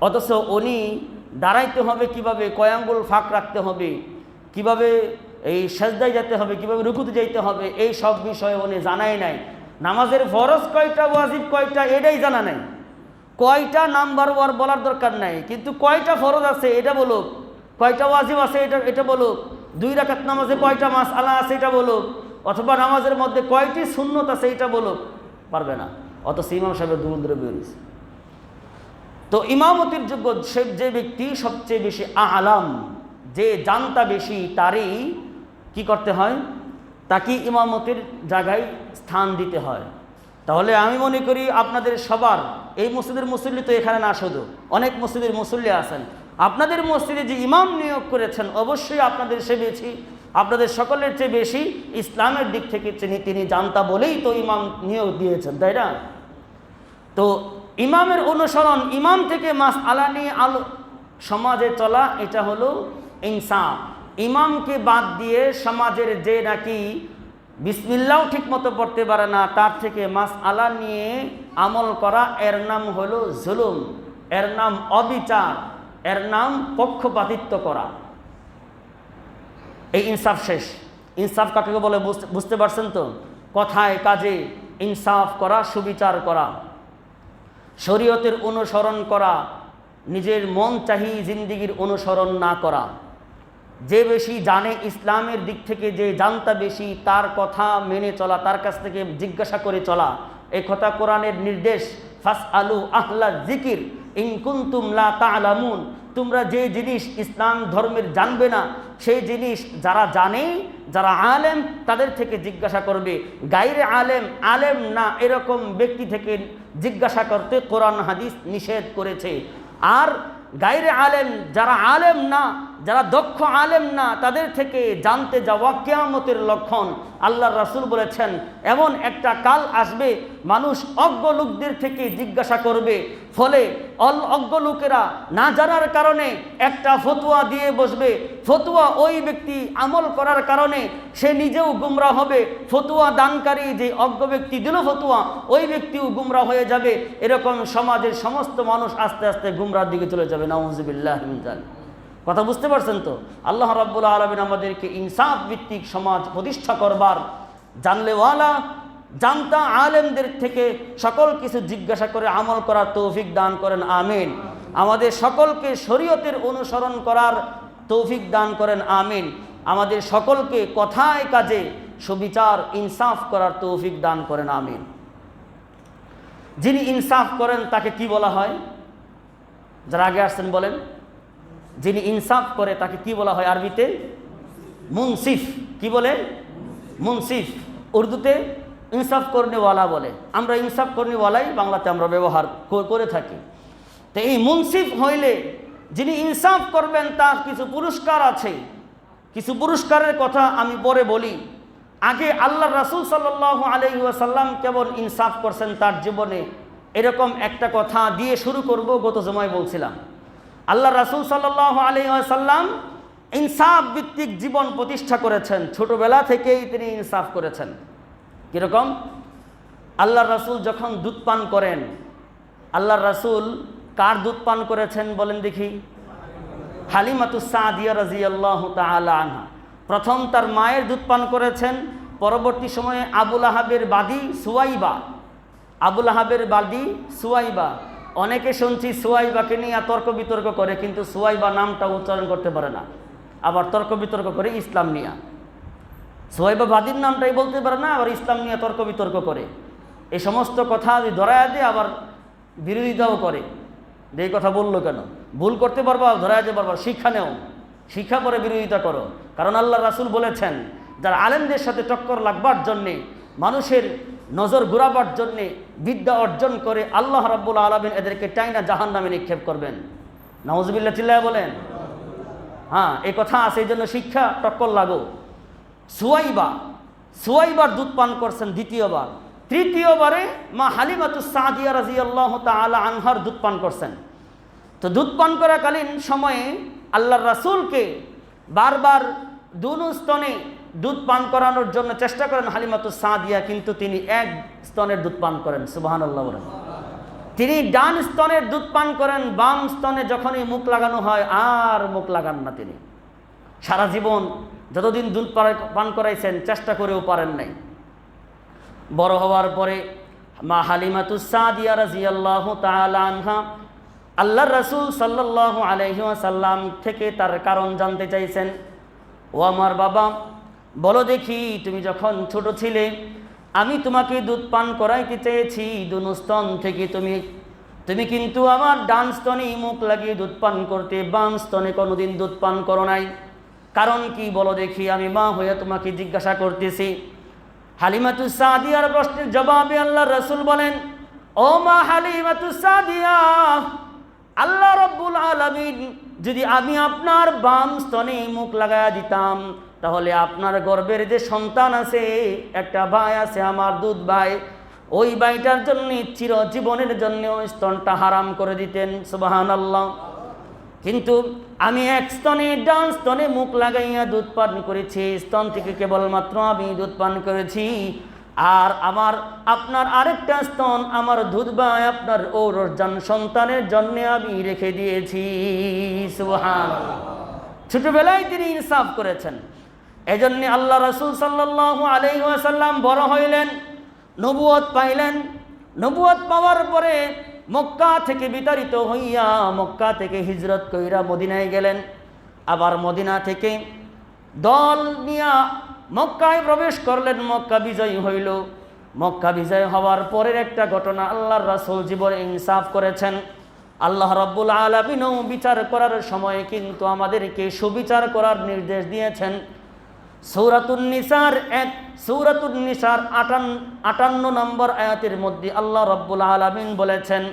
অথচ উনি দাঁড়াইতে হবে কিভাবে, কয় আঙ্গুল ফাঁক রাখতে হবে, কিভাবে এই সেজদায় যেতে হবে, কিভাবে রুকুতে যাইতে হবে, এই সব বিষয়ে উনি জানাই নাই। নামাজের ফরজ কয়টা, ওয়াজিব কয়টা, এটাই জানা নাই। কয়টা নাম্বার ওয়ার বলার দরকার নাই, কিন্তু কয়টা ফরজ আছে এটা বলুক, কয়টা ওয়াজিব আছে এটা বলুক, 2 রাকাত নামাজে কয়টা মাসআলা আছে এটা বলুক, অথবা নামাজের মধ্যে কয়টি সুন্নত আছে এটা বলুক, পারবে না। অথচ ইমাম সাহেবের দুমুদ্রে বেরিয়েছে। তো ইমামতির যোগ্য যে ব্যক্তি সবচেয়ে বেশি আলাম, যে জানতা বেশি, তারই কি করতে হয়, তাকে ইমামতির জায়গায় স্থান দিতে হয়। তাহলে আমি মনে করি আপনাদের সবার, এই মসজিদের মুসল্লি তো এখানে না, শুধু অনেক মসজিদের মুসল্লি আছেন, আপনাদের মসজিদে যে ইমাম নিয়োগ করেছেন অবশ্যই আপনাদের সে বেশি, আপনাদের সকলের চেয়ে বেশি ইসলামের দিক থেকে তিনি জানতা বলেই তো ইমাম নিয়োগ দিয়েছেন, তাই না? তো ইমামের অনুসরণ, ইমাম থেকে মাসআলা নিয়ে সমাজে চলা, এটা হলো ইনসাফ। ইমামকে বাদ দিয়ে সমাজের যে নাকি বিসমিল্লাহও ঠিক মতো পড়তে পারে না, তার থেকে মাসআলা নিয়ে আমল করা, এর নাম হলো জুলুম, এর নাম অবিচার, এর নাম পক্ষপাতিত্ব করা। এই ইনসাফ শেষ। ইনসাফ কাকে বলে বুঝতে পারছেন তো? কথায় কাজে ইনসাফ করা, সুবিচার করা, শরীয়তের অনুসরণ করা, নিজের মন চাহি জিন্দিগির অনুসরণ না করা। যে বেশি জানে ইসলামের দিক থেকে, যে জানতা বেশি, তার কথা মেনে চলা, তার কাছ থেকে জিজ্ঞাসা করে চলা, এই কথা কোরআনের নির্দেশ। ফাসআলু আহলা যিকির ইন কুনতুম লা তা'লামুন, তোমরা যে জিনিস ইসলাম ধর্মের জানবে না, সেই জিনিস যারা জানে, যারা আলেম, তাদের থেকে জিজ্ঞাসা করবে। গায়রে আলেম, আলেম না এরকম ব্যক্তি থেকে জিজ্ঞাসা করতে কোরআন হাদিস নিষেধ করেছে। আর গায়রে আলেম, যারা আলেম না, যারা দক্ষ আলেম না, তাদের থেকে জানতে যাওয়া কিয়ামতের লক্ষণ। আল্লাহর রাসূল বলেছেন, এমন একটা কাল আসবে মানুষ অজ্ঞ লোকদের থেকে জিজ্ঞাসা করবে, ফলে অজ্ঞ লোকেরা না জানার কারণে একটা ফতোয়া দিয়ে বসবে। ফতোয়া ওই ব্যক্তি আমল করার কারণে সে নিজেও গুমরা হবে, ফতোয়া দানকারী যে অজ্ঞ ব্যক্তি দিল ফতোয়া, ওই ব্যক্তিও গুমরা হয়ে যাবে। এরকম সমাজের সমস্ত মানুষ আস্তে আস্তে গুমরার দিকে চলে যাবে। নাউযুবিল্লাহি মিন যালিক। কথা বুঝতে পারছেন তো? আল্লাহ রাব্বুল আলামিন আমাদেরকে ইনসাফ ভিত্তিক সমাজ প্রতিষ্ঠা করবার, জানলেওয়ালা জানতা আলেমদের থেকে সকল কিছু জিজ্ঞাসা করে আমল করার তৌফিক দান করেন, আমিন। আমাদের সকলকে শরীয়তের অনুসরণ করার তৌফিক দান করেন, আমিন। আমাদের সকলকে কথায় কাজে সুবিচার ইনসাফ করার তৌফিক দান করেন, আমিন। যিনি ইনসাফ করেন তাকে কি বলা হয়? যারা আগে আসছেন বলেন। যিনি ইনসাফ করে তাকে কি বলা হয় আরবিতে? মুনসিফ। কি বলে? মুনসিফ। উর্দুতে ইনসাফ করনেওয়ালা বলে। আমরা ইনসাফ করনেওয়ালাই বাংলাতে আমরা ব্যবহার করে থাকি। তো এই মুনসিফ হইলে যিনি ইনসাফ করবেন তার কিছু পুরস্কার আছে। কিছু পুরস্কারের কথা আমি পরে বলি। আগে আল্লাহ রাসূল সাল্লাল্লাহু আলাইহি ওয়াসাল্লাম কেবল ইনসাফ করছেন তার জীবনে, এরকম একটা কথা দিয়ে শুরু করব। গত জমায় বলছিলাম আল্লাহ রাসূল সাল্লাল্লাহু আলাইহি ওয়াসাল্লাম ইনসাফ ভিত্তিক জীবন প্রতিষ্ঠা করেছেন। ছোটবেলা থেকেই তিনি ইনসাফ করেছেন। কীরকম? আল্লাহ রাসূল যখন দুধ পান করেন, আল্লাহ রাসূল কার দুধ পান করেছেন বলেন দেখি? হালিমাতুস সাদিয়া রাদিয়াল্লাহু তাআলা আনহা। প্রথম তার মায়ের দুধ পান করেছেন। পরবর্তী সময়ে আবুল আহাবের বাদী সুয়াইবা, আবুল আহাবের বাদী সুয়াইবা। অনেকে শুনছি সুয়াইবাকে নিয়ে তর্ক বিতর্ক করে, কিন্তু সুয়াইবা নামটা উচ্চারণ করতে পারে না, আবার তর্ক বিতর্ক করে ইসলাম নিয়ে। সুয়াইবা বাদীর নামটাই বলতে পারে না, আবার ইসলাম নিয়ে তর্ক বিতর্ক করে। এই সমস্ত কথা ধরায় দিয়ে আবার বিরোধিতাও করে। এই কথা বললো কেন? ভুল করতে পারবা, ধরায় যেতে পারবা, শিক্ষা নেও, শিক্ষা পরে বিরোধিতা করো। কারণ আল্লাহ রাসূল বলেছেন, যারা আলেমদের সাথে টক্কর লাগবার জন্যে, মানুষের নজর ঘুরাবার জন্যে বিদ্যা অর্জন করে, আল্লাহ রাব্বুল আলামিন এদেরকে টাইনা জাহান্নামে নিক্ষেপ করবেন। নাউজুবিল্লাহ চিল্লায়া বলেন। হ্যাঁ, এই কথা আছে, এই জন্য শিক্ষা টক্কর লাগো। সুয়াইবার দুধ পান করছেন দ্বিতীয়বার। তৃতীয়বারে মা হালিমাতুস সাদিয়া রাদিয়াল্লাহু তাআলা আনহার দুধ পান করছেন। তো দুধ পান করাকালীন সময়ে আল্লাহর রাসূলকে বারবার দুনো স্তনে দুধ পান করানোর জন্য চেষ্টা করেন হালিমাতুস সাদিয়া, কিন্তু তিনি এক স্তনের দুধ পান করেন। সুবহানাল্লাহ বলেন। তিনি ডান স্তনের দুধ পান করেন, বাম স্তনে যখনই মুখ লাগানো হয় আর মুখ লাগান না। তিনি সারা জীবন যতদিন দুধ পান করাইছেন চেষ্টা করেও পারেন নাই। বড় হওয়ার পরে মা হালিমাতুস সাদিয়া রাদিয়াল্লাহু তাআলা আনহা আল্লাহর রাসূল সাল্লাল্লাহু আলাইহি ওয়াসাল্লাম থেকে তার কারণ জানতে চাইছেন। ও আমার বাবা, বলো দেখি, তুমি যখন ছোট ছিলে আমি তোমাকে দুধ পান করাইতে চেয়েছি দুনো স্তন থেকে, তুমি কিন্তু আমার ডান স্তনে মুখ লাগিয়ে দুধ পান করতে, বাম স্তনে কোনোদিন দুধ পান করো নাই। কারণ কি বলো দেখি, আমি মা হয়ে তোমাকে জিজ্ঞাসা করতেছি। হালিমাতুস সাদিয়ার প্রশ্নের জবাবে আল্লাহ রাসূল বলেন, ও মা হালিমাতুস সাদিয়া, আল্লাহ রাব্বুল আলামিন যদি আমি আপনার বাম স্তনে মুখ লাগায়া দিতাম, তাহলে আপনার গর্ভের যে সন্তান আছে, একটা ভাই আছে আমার দুধ ভাই, ওই ভাইটার জন্য চিরজীবনের জন্য ওই স্তনটা হারাম করে দিতেন। সুবহানাল্লাহ। কিন্তু আমি এক স্তনে ডান স্তনে মুখ লাগাইয়া দুধ পান করেছি, স্তন থেকে কেবলমাত্র আমি দুধ পান করেছি। আর আপনার আরেকটা স্তন আমার দুধ ভাই আপনার ঔরসজান সন্তানের জন্য আমি রেখে দিয়েছি। সুবহানাল্লাহ। ছোটবেলায় তিনি ইনসাফ করেছেন। এজন্য আল্লাহ রাসূল সাল্লাল্লাহু আলাইহি ওয়াসাল্লাম বড় হইলেন, নবুয়ত পাইলেন। নবুয়ত পাওয়ার পরে মক্কা থেকে বিতাড়িত হইয়া মক্কা থেকে হিজরত কইরা মদিনায় গেলেন। আবার মদিনা থেকে দল নিয়া মক্কায় প্রবেশ করলেন। মক্কা বিজয় হইল। মক্কা বিজয় হওয়ার পরের একটা ঘটনা, আল্লাহর রাসূল জীবনে ইনসাফ করেছেন। আল্লাহ রাব্বুল আলামিনও বিচার করার সময় কিন্তু আমাদেরকে সুবিচার করার নির্দেশ দিয়েছেন। সূরাতুন নিসার 58 নম্বর আয়াতের মধ্যে আল্লাহ রাব্বুল আলামিন বলেছেন,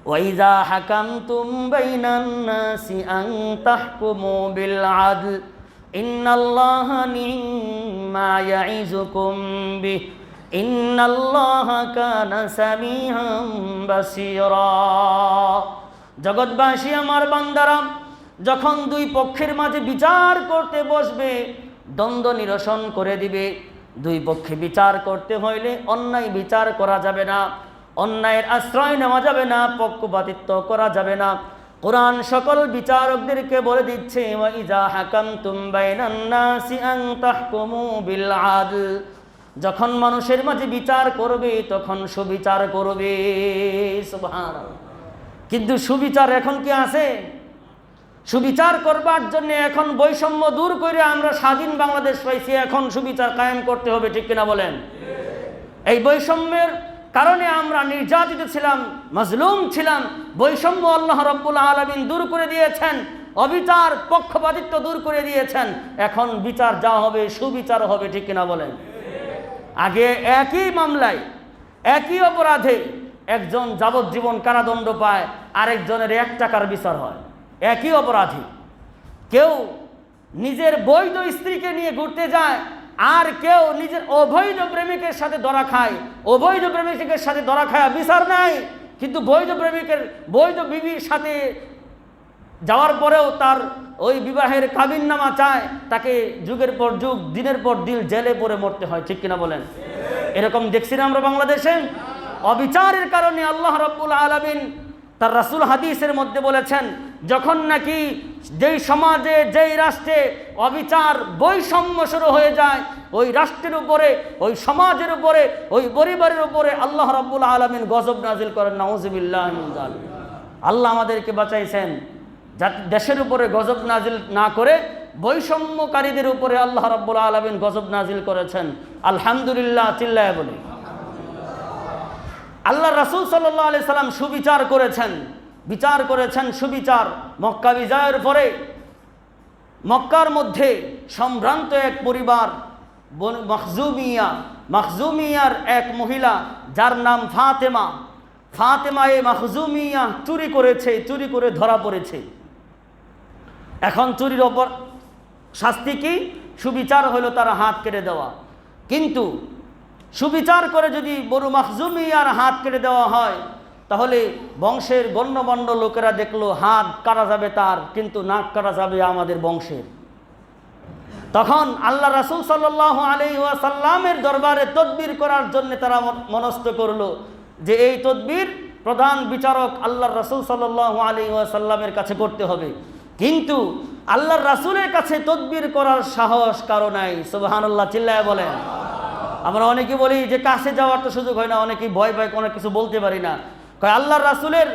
ওয়াইযা হাকামতুম বাইনান নাসি আন তাহকুমু বিল আদল ইন্নাল্লাহা নি'মা ইয়াইযুকুম বিহি ইন্নাল্লাহা কানা সামিআন বাসীরা। জগৎবাসী আমার বান্দারা, যখন দুই পক্ষের মাঝে বিচার করতে বসবে, দ্বন্দ্ব নিরসন করে দিবে। দুই পক্ষে বিচার করতে হইলে অন্যায় বিচার করা যাবে না, অন্যায়ের আশ্রয় নেওয়া যাবে না, পক্ষপাতিত্ব করা যাবে না। কোরআন সকল বিচারকদেরকে বলে দিচ্ছে, ওয়াইযা হাকামতুম বাইনান নাসি আন তাহকুমু বিল আদল, যখন মানুষের মাঝে বিচার করবে তখন সুবিচার করবে। সুবহানাল্লাহ। কিন্তু সুবিচার এখন কি আছে? সুবিচার করবার জন্য এখন বৈষম্য দূর করে আমরা স্বাধীন বাংলাদেশ পাইছি, এখন সুবিচার কায়েম করতে হবে, ঠিক কিনা বলেন? এই বৈষম্যের কারণে আমরা নির্যাতিত ছিলাম, মাজলুম ছিলাম। বৈষম্য আল্লাহ রাব্বুল আলামিন দূর করে দিয়েছেন, অবিচার পক্ষপাতিত্ব দূর করে দিয়েছেন। এখন বিচার যা হবে সুবিচার হবে, ঠিক কিনা বলেন? আগে একই মামলায় একই অপরাধে একজন যাবজ্জীবন কারাদণ্ড পায়, আরেকজনের 1 টাকার বিচার হয়। একই অপরাধী, কেউ নিজের বৈধ স্ত্রীকে নিয়ে ঘুরতে যায়, আর কেউ নিজের অবৈধ প্রেমিকের সাথে ধরা খায়। অবৈধ প্রেমিকের সাথে ধরা খায় বিচার নাই, কিন্তু বৈধ প্রেমিকের বৈধ বিবির সাথে যাওয়ার পরেও তার ওই বিবাহের কাবিননামা চায়, তাকে যুগের পর যুগ দিনের পর দিন জেলে পড়ে মরতে হয়, ঠিক কিনা বলেন? এরকম দেখছি না আমরা বাংলাদেশে? অবিচারের কারণে আল্লাহ রাব্বুল আলামিন তার রাসূল হাদিসের মধ্যে বলেছেন, যখন নাকি যেই সমাজে যেই রাষ্ট্রে অবিচার বৈষম্য শুরু হয়ে যায়, ওই রাষ্ট্রের উপরে, ওই সমাজের উপরে, ওই পরিবারের উপরে আল্লাহ রাব্বুল আলামিন গজব নাজিল করেন। নাউযুবিল্লাহি মিন যালিক। আল্লাহ আমাদেরকে বাঁচাইছেন যাতে দেশের উপরে গজব নাজিল না করে বৈষম্যকারীদের উপরে আল্লাহ রাব্বুল আলামিন গজব নাজিল করেছেন। আলহামদুলিল্লাহ, চিল্লায় বলি। আল্লাহ রাসূল সাল্লাল্লাহু আলাইহি সাল্লাম সুবিচার করেছেন, বিচার করেছেন সুবিচার। মক্কা বিজয়ের পরে মক্কার মধ্যে সম্ভ্রান্ত এক পরিবার, মাখজুমিয়ার এক মহিলা যার নাম ফাতেমা এ মাখজুমিয়া চুরি করেছে, চুরি করে ধরা পড়েছে। এখন চুরির ওপর শাস্তি কি? সুবিচার হলো তার হাত কেটে দেওয়া। কিন্তু সুবিচার করে যদি বনু মাখজুমিয়ার হাত কেটে দেওয়া হয়, তাহলে বংশের গণ্যমান্য লোকেরা দেখলো হাত কাটা যাবে তার, কিন্তু নাক কাটা যাবে আমাদের বংশের। তখন আল্লাহ রাসূল সাল্লাল্লাহু আলাইহি ওয়াসাল্লামের দরবারে তদবির করার জন্য তারা মনস্থ করলো যে এই তদবির প্রধান বিচারক আল্লাহর রাসূল সাল্লাল্লাহু আলাইহি ওয়াসাল্লামের কাছে করতে হবে। কিন্তু আল্লাহর রাসূলের কাছে তদবির করার সাহস কারো নাই। সুবহানাল্লাহ, চিল্লায় বলেন। আমরা অনেকে বলি যে কাছে যাওয়ার তো সুযোগ হয় না, অনেকেই ভয় পায়, কোনো কিছু বলতে পারি না। আল্লাহর রাসূলের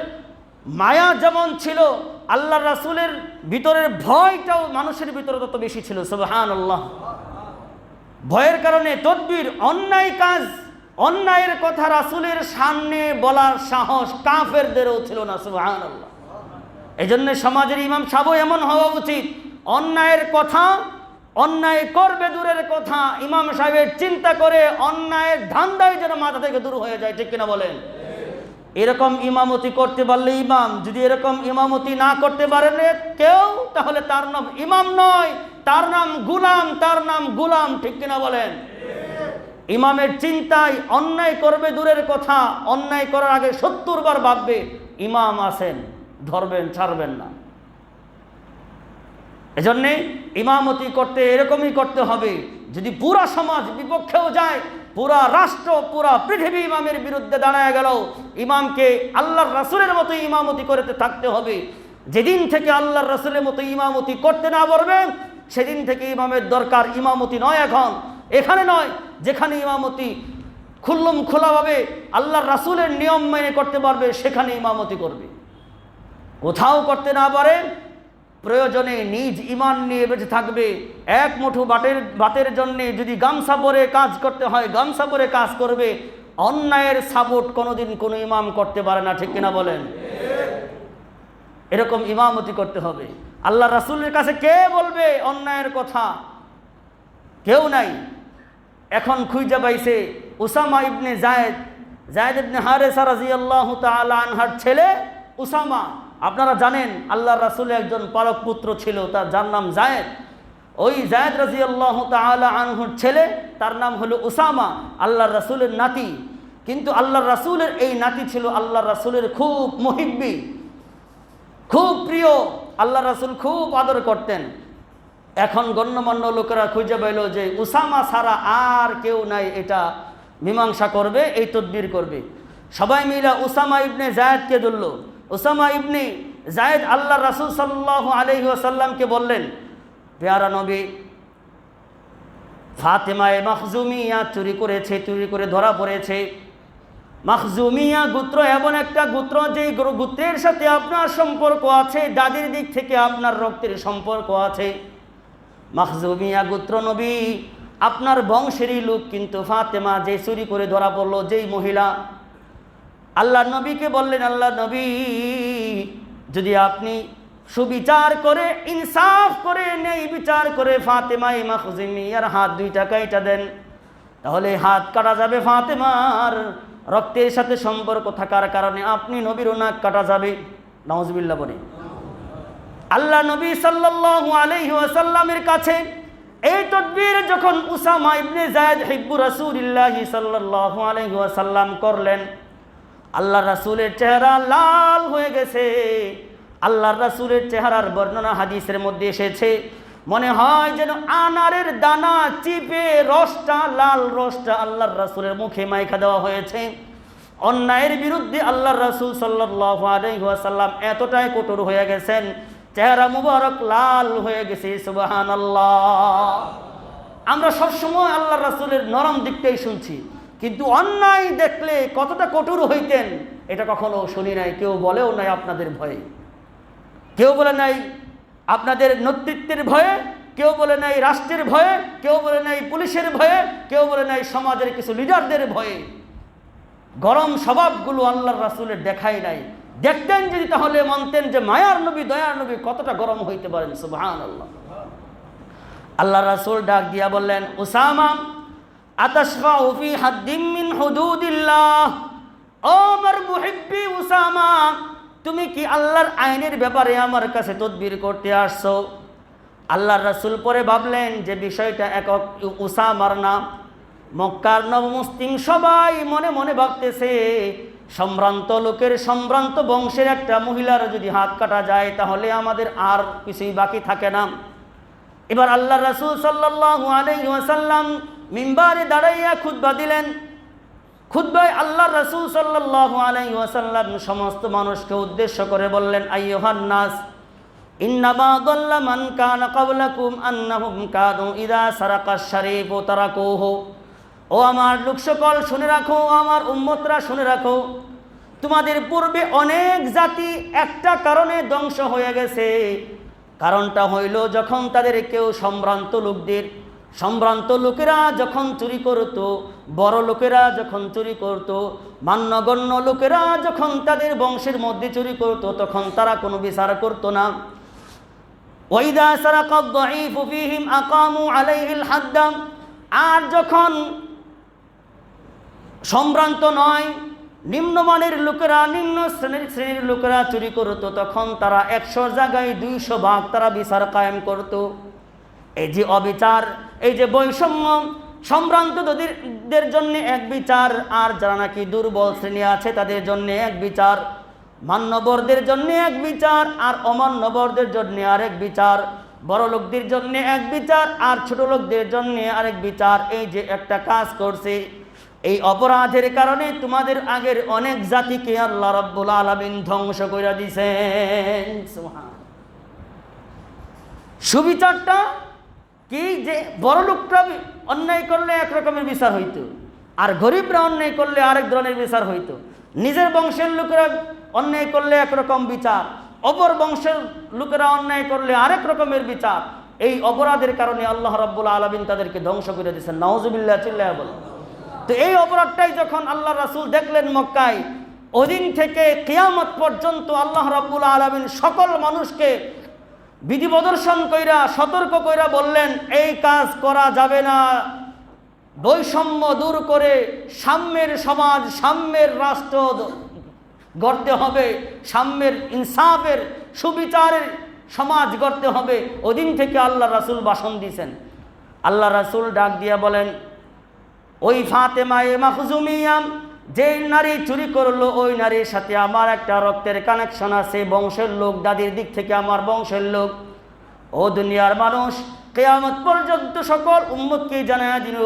মায়া যেমন ছিল, আল্লাহর রাসূলের ভিতরের ভয়টাও মানুষের ভিতরে তত বেশি ছিল। সুবহানাল্লাহ। ভয়ের কারণে তদবির, অন্যায় কাজ, অন্যায়ের কথা রাসূলের সামনে বলার সাহস কাফেরদেরও ছিল না। সুবহানাল্লাহ। এজন্য সমাজের ইমাম সাহেব এমন হওয়া উচিত, অন্যায়ের কথা, অন্যায় করবে দূরের কথা, ইমাম সাহেবের চিন্তা করে অন্যায়ের ধান্দায় যেন মাথা থেকে দূর হয়ে যায়, ঠিক কিনা বলেন? এরকম ইমামতি করতে পারলে ইমাম, যদি এরকম ইমামতি না করতে পারেন কেউ, তাহলে তার নাম ইমাম নয়, তার নাম গুলাম, তার নাম গুলাম, ঠিক কিনা বলেন? ইমামের চিন্তায় অন্যায় করবে দূরের কথা, অন্যায় করার আগে 70 বার ভাববে। ইমাম আছেন, ধরবেন, ছাড়বেন না। এজন্যে ইমামতি করতে এরকমই করতে হবে। যদি পুরা সমাজ বিপক্ষেও যায়, পুরা রাষ্ট্র, পুরা পৃথিবী ইমামের বিরুদ্ধে দাঁড়ায় গেল, ইমামকে আল্লাহর রাসূলের মতো ইমামতি করতে থাকতে হবে। যেদিন থেকে আল্লাহর রাসূলের মতো ইমামতি করতে না পারবেন, সেদিন থেকে ইমামের দরকার। ইমামতি নয় এখন, এখানে নয়, যেখানে ইমামতি খুল্লুম খোলাভাবে আল্লাহর রাসূলের নিয়ম মেনে করতে পারবে, সেখানে ইমামতি করবে। কোথাও করতে না পারে, প্রয়োজনে নিজ ঈমান নিয়ে বেঁচে থাকবে। এক মুঠো ভাতের জন্যে যদি গামছা পরে কাজ করতে হয়, গামছা পরে কাজ করবে। অন্যায়ের সাপোর্ট কোনোদিন কোনো ইমাম করতে পারে না, ঠিক কিনা বলেন? এরকম ইমামতি করতে হবে। আল্লাহ রাসূলের কাছে কে বলবে অন্যায়ের কথা? কেউ নাই। এখন খুঁজে পাইছে উসামা ইবনে যায়েদ ইবনে হারেসা রাদিয়াল্লাহু তাআলা আনহার ছেলে উসামা। আপনারা জানেন আল্লাহর রাসূলের একজন পালক পুত্র ছিল, তার যার নাম যায়েদ। ওই যায়েদ রাদিয়াল্লাহু তাআলা আনহুর ছেলে, তার নাম হলো উসামা, আল্লাহর রাসূলের নাতি। কিন্তু আল্লাহর রাসূলের এই নাতি ছিল আল্লাহর রাসূলের খুব মুহিব্বি, খুব প্রিয়, আল্লাহর রাসূল খুব আদর করতেন। এখন গণ্যমান্য লোকেরা খুঁজে পেল যে উসামা ছাড়া আর কেউ নাই এটা মীমাংসা করবে, এই তদবির করবে। সবাই মিলে উসামা ইবনে যায়েদকে ধরল। উসামা ইবনে যায়েদ আল্লাহর রাসূল সাল্লাল্লাহু আলাইহি ওয়াসাল্লামকে বললেন, পেয়ারা নবী, ফাতেমা মাখজুমিয়া চুরি করেছে, চুরি করে ধরা পড়েছে। মাখজুমিয়া গোত্র এমন একটা গোত্র, যে গোত্রের সাথে আপনার সম্পর্ক আছে, দাদির দিক থেকে আপনার রক্তের সম্পর্ক আছে। মাখজুমিয়া গোত্র নবী, আপনার বংশেরই লোক, কিন্তু ফাতেমা যে চুরি করে ধরা পড়লো, যেই মহিলা আল্লাহ নবীকে বললেন, আল্লাহ নবী, যদি আপনি সুবিচার করে, ইনসাফ করে, ন্যায় বিচার করে ফাতেমা মাখজুমিয়ার হাত দুইটা কাইটা দেন, তাহলে হাত কাটা যাবে ফাতেমার রক্তের সাথে সম্পর্ক থাকার কারণে, আপনি নবীর নাক কাটা যাবে। নাউজুবিল্লাহ বলে। আল্লাহ নবী সাল্লাল্লাহু আলাইহি ওয়াসাল্লামের কাছে এই তদবির যখন উসামা ইবনে যায়েদ হিব্বু রাসূলিল্লাহ সাল্লাল্লাহু আলাইহি ওয়াসাল্লাম করলেন, আল্লাহ রাসূলের চেহারা লাল হয়ে গেছে। আল্লাহর রাসূলের চেহারার বর্ণনা হাদিসের মধ্যে এসেছে, মনে হয় যেন আনারের দানা চিপে রসটা, লাল রসটা আল্লাহর রাসূলের মুখে মাইখা দেওয়া হয়েছে। অন্যায়ের বিরুদ্ধে আল্লাহর রাসূল সাল্লাল্লাহু আলাইহি ওয়াসাল্লাম এতটাই কঠোর হয়ে গেছেন, চেহারা মুবারক লাল হয়ে গেছে। সুবহানাল্লাহ। আমরা সবসময় আল্লাহর রাসূলের নরম দিকটাই শুনছি, কিন্তু অন্যায় দেখলে কতটা কঠোর হইতেন এটা কখনো শুনি নাই। কেউ বলেও নাই আপনাদের ভয়ে, কেউ বলে নাই আপনাদের নেতৃত্বের ভয়ে, কেউ বলে নাই রাষ্ট্রের ভয়ে, কেউ বলে নাই পুলিশের ভয়ে, কেউ বলে নাই সমাজের কিছু লিডারদের ভয়ে। গরম স্বভাবগুলো আল্লাহর রাসূলের দেখাই নাই। দেখতেন যদি তাহলে মানতেন যে মায়ার নবী, দয়ার নবী কতটা গরম হইতে পারেন। সুবহানাল্লাহ। আল্লাহ রাসূল ডাক দিয়া বললেন, উসামা, আতাশফাউ ফি হাদ্দিম মিন হুদুদিল্লাহ। ও আমার মুহিব্বি উসামা, তুমি কি আল্লাহর আইনের ব্যাপারে আমার কাছে তদবির করতে আসছো? আল্লাহর রাসূল পরে ভাবলেন যে বিষয়টা একক উসামার না, মক্কার নবমুসলিম সবাই মনে মনে ভাবতেছে সম্ভ্রান্ত লোকের, সম্ভ্রান্ত বংশের একটা মহিলার যদি হাত কাটা যায় তাহলে আমাদের আর কিছুই বাকি থাকে না। এবার আল্লাহর রাসূল সাল্লাল্লাহু আলাইহি ওয়াসাল্লাম মিম্বারে দাঁড়াইয়া খুতবা দিলেন। খুতবায় আল্লাহর রাসূল সাল্লাল্লাহু আলাইহি ওয়াসাল্লাম সমস্ত মানুষকে উদ্দেশ্য করে বললেন, আইয়ুহান নাস, ইন্নামা দাল্লা মান কানা ক্বাবলাকুম আন্নাহুম কানু ইযা সারাকাশ শারীফু তারাকুহু। ও আমার লোক সকল শুনে রাখো, আমার উম্মতরা শুনে রাখো, তোমাদের পূর্বে অনেক জাতি একটা কারণে ধ্বংস হয়ে গেছে। কারণটা হইল যখন তাদের কেউ সম্ভ্রান্ত লোকেরা যখন চুরি করত, বড় লোকেরা যখন চুরি করত, মান্যগণ্য লোকেরা যখন তাদের বংশের মধ্যে চুরি করত, তখন তারা কোনো বিচার করত না। ওয়াইদা সারাকাদ দাঈফু ফীহিম আকামু আলাইহিল হাদ্দা। আর যখন সম্ভ্রান্ত নয়, নিম্নমানের লোকেরা, নিম্ন শ্রেণীর লোকেরা চুরি করত, তখন তারা 100 জায়গায় 200 ভাগ তারা বিচার কায়েম করত। এই যে অবিচার, এই যে বৈষম্য, সম্ভ্রান্তদের জন্য এক বিচার, আর যারা নাকি দুর্বল শ্রেণী আছে তাদের জন্য এক বিচার, মান্যবরদের জন্য এক বিচার, আর অমান্যবরদের জন্য আরেক বিচার, বড় লোকদের জন্য এক বিচার, আর ছোট লোকদের জন্য আরেক বিচার। এই যে একটা কাজ করছে, এই অপরাধের কারণে তোমাদের আগের অনেক জাতিকে আল্লাহ রাব্বুল আলামিন ধ্বংস করে দিয়েছেন। সুবহানাল্লাহ। সুবিচারটা কি, যে বড় লোকরা অন্যায় করলে এক রকমের বিচার হইতো, আর গরিবরা অন্যায় করলে আরেক ধরনের বিচার হইতো। নিজের বংশের লোকেরা অন্যায় করলে একরকম বিচার, অপর বংশের লোকেরা অন্যায় করলে আরেক রকমের বিচার। এই অপরাধের কারণে আল্লাহ রাব্বুল আলামিন তাদেরকে ধ্বংস করে দিয়েছেন। নাউজুবিল্লাহ, চিল্লায়া বলেন। তো এই অপরাধটাই যখন আল্লাহ রাসূল দেখলেন মক্কায়, ওদিন থেকে কিয়ামত পর্যন্ত আল্লাহ রাব্বুল আলামিন সকল মানুষকে বিধি প্রদর্শন কইরা, সতর্ক কইরা বললেন, এই কাজ করা যাবে না। বৈষম্য দূর করে সাম্যের সমাজ, সাম্যের রাষ্ট্র গড়তে হবে, সাম্যের, ইনসাফের, সুবিচারের সমাজ গড়তে হবে। ওদিন থেকে আল্লাহ রাসূল ভাষণ দিয়েছেন। আল্লাহ রাসূল ডাক দিয়া বলেন, ওই ফাতেমা মাখজুমিয়া যে নারী চুরি করলো, ওই নারীর সাথে আমার একটা রক্তের কানেকশন আছে, বংশের লোক, দাদির দিক থেকে আমার বংশের লোক। ও দুনিয়ার মানুষ, কিয়ামত পর্যন্ত সকল উম্মতকে জানায়া দিল,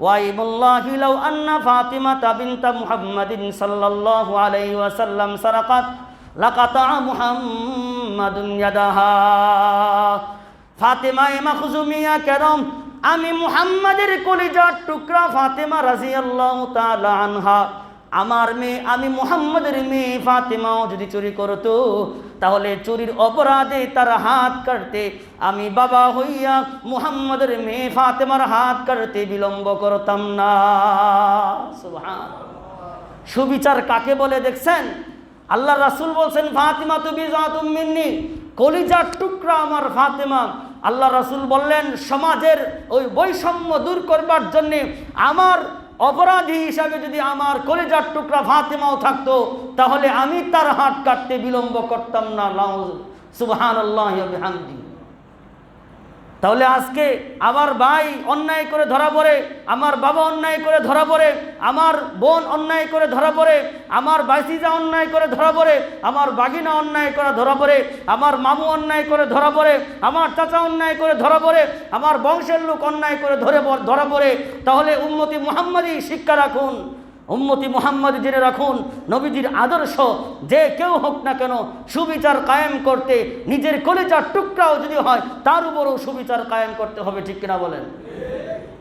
ওয়াইমুল্লাহি লাউ আন্না ফাতিমাতা বিনতা মুহাম্মাদিন সাল্লাল্লাহু আলাইহি ওয়াসাল্লাম সারাকাত লাকাতা মুহাম্মাদুন ইয়াদাহা। ফাতেমা মাখজুমিয়া কেরম, আমি মুহাম্মাদের কলিজার টুকরা ফাতেমা রাদিয়াল্লাহু তাআলা আনহা, আমার মেয়ে, আমি মুহাম্মাদের মেয়ে ফাতেমাও যদি চুরি করতো তাহলে চুরির অপরাধে তার হাত কাটতে আমি বাবা হইয়া মুহাম্মাদের মেয়ে ফাতেমার হাত কাটতে বিলম্ব করতাম না। সুবহানাল্লাহ। সুবিচার কাকে বলে দেখছেন? আল্লাহ রাসূল বলছেন ফাতিমা তু বিজাতুম মিন্নি, কলিজার টুকরা আমার ফাতেমা। আল্লাহ রাসূল বললেন সমাজের ওই বৈষম্য দূর করবার জন্যে আমার অপরাধী হিসাবে যদি আমার কলিজার টুকরা ফাতেমাও থাকতো, তাহলে আমি তার হাত কাটতে বিলম্ব করতাম না। সুবহানাল্লাহি ওয়া বিহামদিহি। তাহলে আজকে আমার ভাই অন্যায় করে ধরা পড়ে, আমার বাবা অন্যায় করে ধরা পড়ে, আমার বোন অন্যায় করে ধরা পড়ে, আমার ভাতিজা অন্যায় করে ধরা পড়ে, আমার বাগিনা অন্যায় করে ধরা পড়ে, আমার মামু অন্যায় করে ধরা পড়ে, আমার চাচা অন্যায় করে ধরা পড়ে, আমার বংশের লোক অন্যায় করে ধরা পড়ে, তাহলে উম্মতি মুহাম্মাদি শিক্ষা রাখুন, উম্মতি মুহাম্মাদি জেনে রাখুন, নবীজির আদর্শ যে কেউ হোক না কেন সুবিচার কায়েম করতে, নিজের কলিজার টুকরাও যদি হয় তার উপরও সুবিচার কায়েম করতে হবে। ঠিক কিনা বলেন?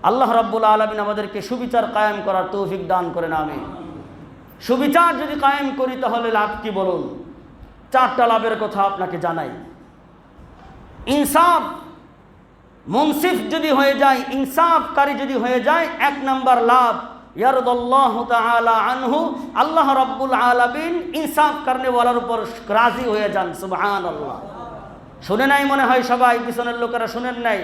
আল্লাহ রাব্বুল আলামিন আমাদেরকে সুবিচার কায়েম করার তৌফিক দান করেন, আমিন। সুবিচার যদি কায়েম করি তাহলে লাভ কি বলুন? 4টা লাভের কথা আপনাকে জানাই। ইনসাফ, মুনসিফ যদি হয়ে যায়, ইনসাফকারী যদি হয়ে যায়, 1 নম্বর লাভ ইয়ারদাল্লাহু তাআলা আনহু, আল্লাহ রাব্বুল আলামিন ইনসাফ করনে ওয়ালার উপর রাজি হয়ে যান। সুবহানাল্লাহ। শুনে নাই মনে হয় সবাই, পিছনের লোকেরা শুনেন নাই।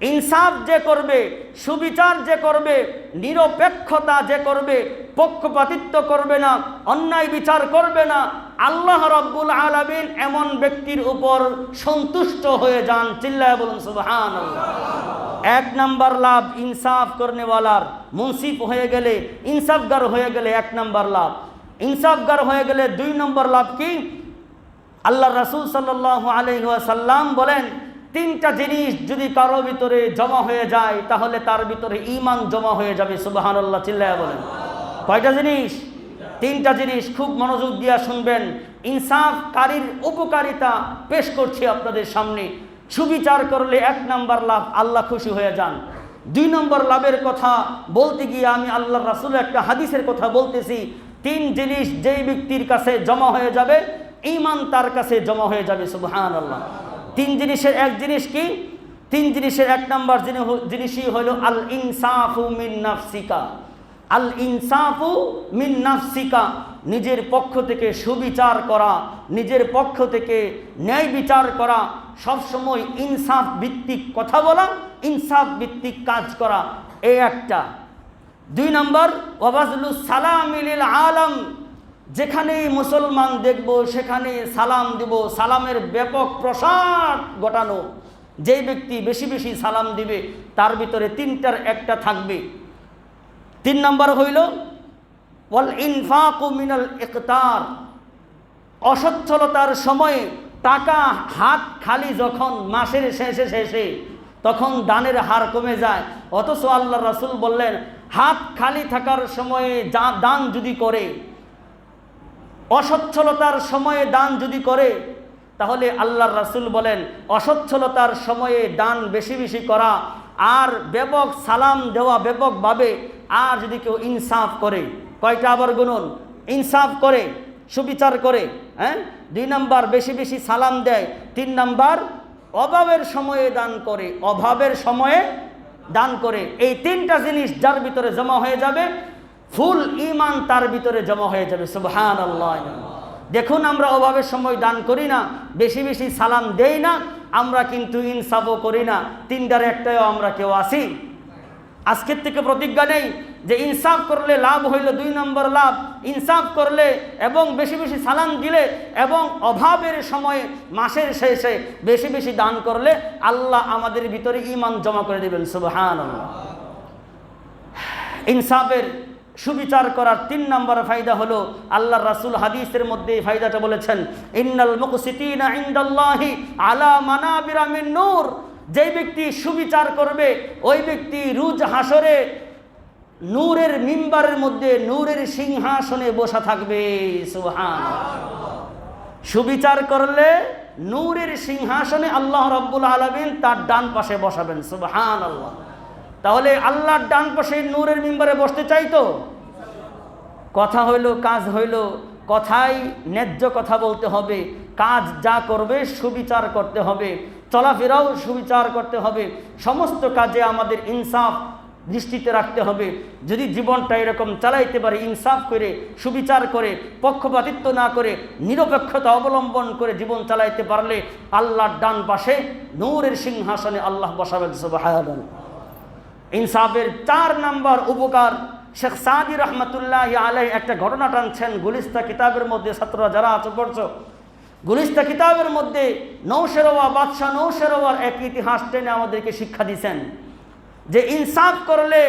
ইনসাফ যে করবে, সুবিচার যে করবে, নিরপেক্ষতা যে করবে, পক্ষপাতিত্ব করবে না, অন্যায় বিচার করবে না, আল্লাহ রাব্বুল আলামিন এমন ব্যক্তির উপর সন্তুষ্ট হয়ে যান। চিল্লায় বলুন সুবহানাল্লাহ। 1 নম্বর লাভ ইনসাফ করনে ওয়ালার, মুনসিফ হয়ে গেলে, ইনসাফগার হয়ে গেলে 1 নম্বর লাভ। ইনসাফগার হয়ে গেলে 2 নম্বর লাভ কি? আল্লাহ রাসূল সাল্লাল্লাহু আলাইহি ওয়াসাল্লাম বলেন 3টা জিনিস যদি কারো ভিতরে জমা হয়ে যায় তাহলে তার ভিতরে ঈমান জমা হয়ে যাবে। সুবহানাল্লাহ। চিল্লায়া বলেন। কয়টা জিনিস? 3টা জিনিস। খুব মনোযোগ দিয়ে শুনবেন। ইনসাফকারীর উপকারিতা পেশ করছি আপনাদের সামনে। সুবিচার করলে 1 নম্বর লাভ, আল্লাহ খুশি হয়ে যান। 2 নম্বর লাভের কথা বলতে গিয়ে আমি আল্লাহ রাসূলের একটা হাদিসের কথা বলতেছি। 3 জিনিস যেই ব্যক্তির কাছে জমা হয়ে যাবে, ঈমান তার কাছে জমা হয়ে যাবে। সুবহানাল্লাহ। 3 জিনিসের 1 জিনিস কি? 3 জিনিসের 1 নম্বর জিনিসই হলো আল ইনসাফু মিন নাফসিকা। আল ইনসাফু মিন নাফসিকা, নিজের পক্ষ থেকে সুবিচার করা, নিজের পক্ষ থেকে ন্যায় বিচার করা, সবসময় ইনসাফ ভিত্তিক কথা বলা, ইনসাফ ভিত্তিক কাজ করা, এই একটা। 2 নম্বর ওয়াবাজলুস সালামি লিল আলাম, যেখানেই মুসলমান দেখব সেখানে সালাম দিব, সালামের ব্যাপক প্রসার ঘটানো। যেই ব্যক্তি বেশি বেশি সালাম দিবে তার ভিতরে 3টার একটা থাকবে। 3 নম্বর হইল ওয়াল ইনফাকু মিনাল ইকতার, অসচ্ছলতার সময়ে টাকা হাত খালি যখন মাসের শেষে তখন দানের হার কমে যায়। অথচ আল্লাহ রাসূল বললেন হাত খালি থাকার সময়ে দান যদি করে, অসচ্ছলতার সময়ে দান যদি করে, তাহলে আল্লাহর রাসূল বলেন অসচ্ছলতার সময়ে দান বেশি বেশি করা আর ব্যাপক সালাম দেওয়া ব্যাপকভাবে। আর যদি কেউ ইনসাফ করে, কয়টা আবার গুনুন? ইনসাফ করে, সুবিচার করে, 2 নম্বর বেশি বেশি সালাম দেয়, 3 নম্বর অভাবের সময়ে দান করে, অভাবের সময়ে দান করে। এই 3টা জিনিস যার ভিতরে জমা হয়ে যাবে, ফুল ঈমান তার ভিতরে জমা হয়ে যাবে। সুবহানাল্লাহ। দেখুন আমরা অভাবের সময় দান করি না, বেশি বেশি সালাম দেই না, আমরা কিন্তু ইনসাফও করি না। 3টার একটাও আমরা কেউ আসি। আজকের থেকে প্রতিজ্ঞা নেই যে ইনসাফ করলে লাভ হইল 2 নম্বর লাভ, ইনসাফ করলে এবং বেশি বেশি সালাম দিলে এবং অভাবের সময়ে মাসের শেষে বেশি বেশি দান করলে আল্লাহ আমাদের ভিতরে ঈমান জমা করে দেবেন। সুবহানাল্লাহ। ইনসাফের সুবিচার করার 3 নম্বর ফায়দা হলো আল্লাহর রাসূল হাদিসের মধ্যে এই ফায়দাটা বলেছেন, ইন্নাল মুকসিতিনা ইনদাল্লাহি আলা মানাবিরা মিন নূর। যেই ব্যক্তি সুবিচার করবে ওই ব্যক্তি রোজ হাসরে নূরের মিম্বারের মধ্যে নূরের সিংহাসনে বসা থাকবে। সুবহানাল্লাহ। সুবিচার করলে নূরের সিংহাসনে আল্লাহ রাব্বুল আলামিন তার ডান পাশে বসাবেন। সুবহানাল্লাহ। তাহলে আল্লাহর ডান পাশে নূরের মিম্বারে বসতে চাই তো? কথা হইল, কাজ হইল, কথাই ন্যায্য কথা বলতে হবে, কাজ যা করবে সুবিচার করতে হবে, চলাফেরাও সুবিচার করতে হবে, সমস্ত কাজে আমাদের ইনসাফ দৃষ্টিতে রাখতে হবে। যদি জীবনটা এরকম চালাইতে পারে, ইনসাফ করে, সুবিচার করে, পক্ষপাতিত্ব না করে, নিরপেক্ষতা অবলম্বন করে জীবন চালাইতে পারলে আল্লাহর ডান পাশে নূরের সিংহাসনে আল্লাহ বসাবেন সুবহানাল্লাহ। ইনসাফের 4 নাম্বার উপকার শেখ সাদি রহমতুল্লাহ আলাইহি একটা ঘটনা টানছেন গুলিস্তা কিতাবের মধ্যে। ছাত্ররা যারা আছো পড়ছো, গুলিস্তা কিতাবের মধ্যে নৌশেরওয়া বাদশাহ নৌশেরওয়ার এক ইতিহাস টেনে আমাদেরকে শিক্ষা দিয়েছেন যে ইনসাফ করলে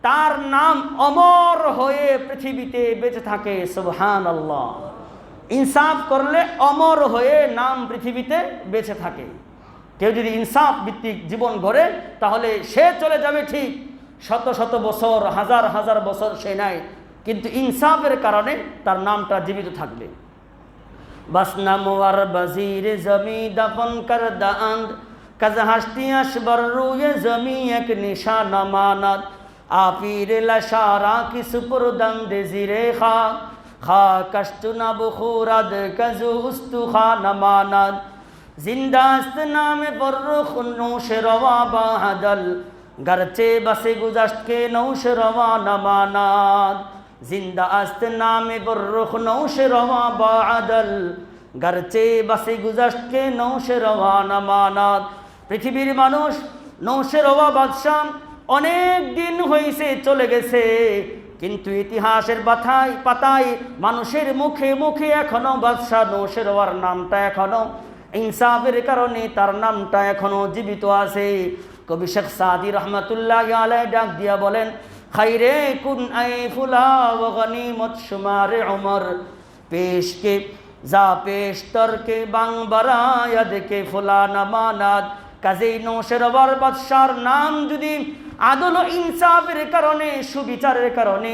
তার নাম অমর হয়ে পৃথিবীতে বেঁচে থাকে সুবহানাল্লাহ। ইনসাফ করলে অমর হয়ে নাম পৃথিবীতে বেঁচে থাকে। কেউ যদি ইনসাফ ভিত্তিক জীবন গড়ে তাহলে সে চলে যাবে ঠিক, শত শত বছর, হাজার হাজার বছর সে নাই, কিন্তু ইনসাফের কারণে তার নামটা জীবিত থাকবে। বাসনামওয়ার বাজির জমি দফন কর দাঁদ कज हस्तियाश बर्रुए जमी एक निशान मानत आपीर लशारा की सुपुरदंद जिरे खा कष्ट न बुखूरद कजु उस्तुखा नमानत जिंदास्त नाम बर्रुख नौश रवा बाहदल गरचे बसे गुजश्त के नौश रवा नमानत जिंदा अस्त नाम बर्रुख नौश रवा बादल गरचे बसे गुजश्त के नौश रवा नमानत। পৃথিবীর মানুষ নৌশেরওয়া বাদশাহ অনেক দিন হয়েছে চলে গেছে, কিন্তু ইতিহাসের পাতায় মানুষের মুখে মুখে এখনো বাদশাহ নৌশেরওয়ার নামটা এখনো, ইনসাফের কারণে তার নামটা এখনো জীবিত আছে। কবি শেখ সাদি রহমতুল্লাহ আলাইহি ডাক দিয়া বলেন, খাইরে কুন আই ফুলা ওয়া গনিমত শুমারে উমর পেশ কে যা পেশ তর কে বাং বারায়াদ কে ফুলা নামানাদ। কাজেই নৌশেরওয়ার বাদশার নাম যদি আদল ও ইনসাফের কারণে, সুবিচারের কারণে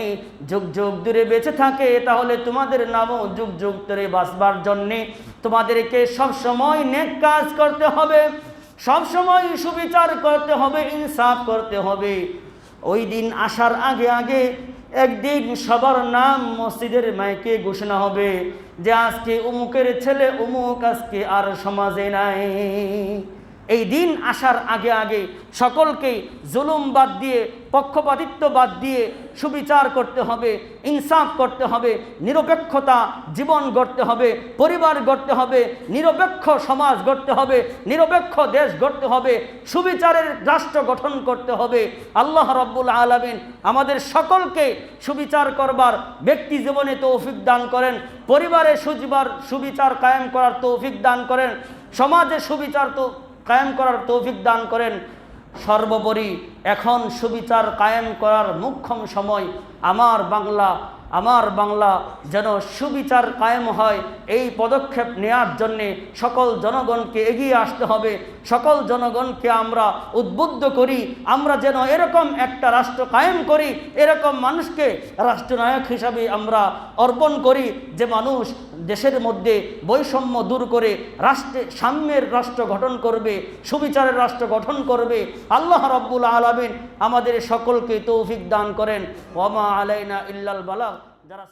যুগ যুগ ধরে বেঁচে থাকে, তাহলে তোমাদের নামও যুগ যুগ ধরে বাঁচবার জন্যে তোমাদেরকে সবসময় নেক কাজ করতে হবে, সবসময় সুবিচার করতে হবে, ইনসাফ করতে হবে। ওই দিন আসার আগে আগে একদিন সবার নাম মসজিদের মাইকে ঘোষণা হবে যে আজকে অমুকের ছেলে অমুক আজকে আর সমাজে নাই। এই দিন আসার আগে আগে সকলকে জুলুম বাদ দিয়ে, পক্ষপাতিত্ব বাদ দিয়ে সুবিচার করতে হবে, ইনসাফ করতে হবে, নিরপেক্ষতা জীবন গড়তে হবে, পরিবার গড়তে হবে, নিরপেক্ষ সমাজ গড়তে হবে, নিরপেক্ষ দেশ গড়তে হবে, সুবিচারের রাষ্ট্র গঠন করতে হবে। আল্লাহ রাব্বুল আলামিন আমাদের সকলকে সুবিচার করবার ব্যক্তি জীবনে তৌফিক দান করেন, পরিবারে সুবিচার কায়েম করার তৌফিক দান করেন, সমাজে সুবিচার কায়েম করার তৌফিক দান করেন। সর্বোপরি এখন সুবিচার কায়েম করার মুখ্যম সময়। আমার বাংলা যেন সুবিচার কায়েম হয়, এই পদক্ষেপ নেওয়ার জন্যে সকল জনগণকে এগিয়ে আসতে হবে। সকল জনগণকে আমরা উদ্বুদ্ধ করি, আমরা যেন এরকম একটা রাষ্ট্র কায়েম করি, এরকম মানুষকে রাষ্ট্রনায়ক হিসাবে আমরা অর্পণ করি যে মানুষ দেশের মধ্যে বৈষম্য দূর করে সাম্যের রাষ্ট্র গঠন করবে, সুবিচারের রাষ্ট্র গঠন করবে। আল্লাহ রাব্বুল আলামিন আমাদের সকলকে তৌফিক দান করেন। ওয়া মা আলাইনা ইল্লাল বালাগ। যারা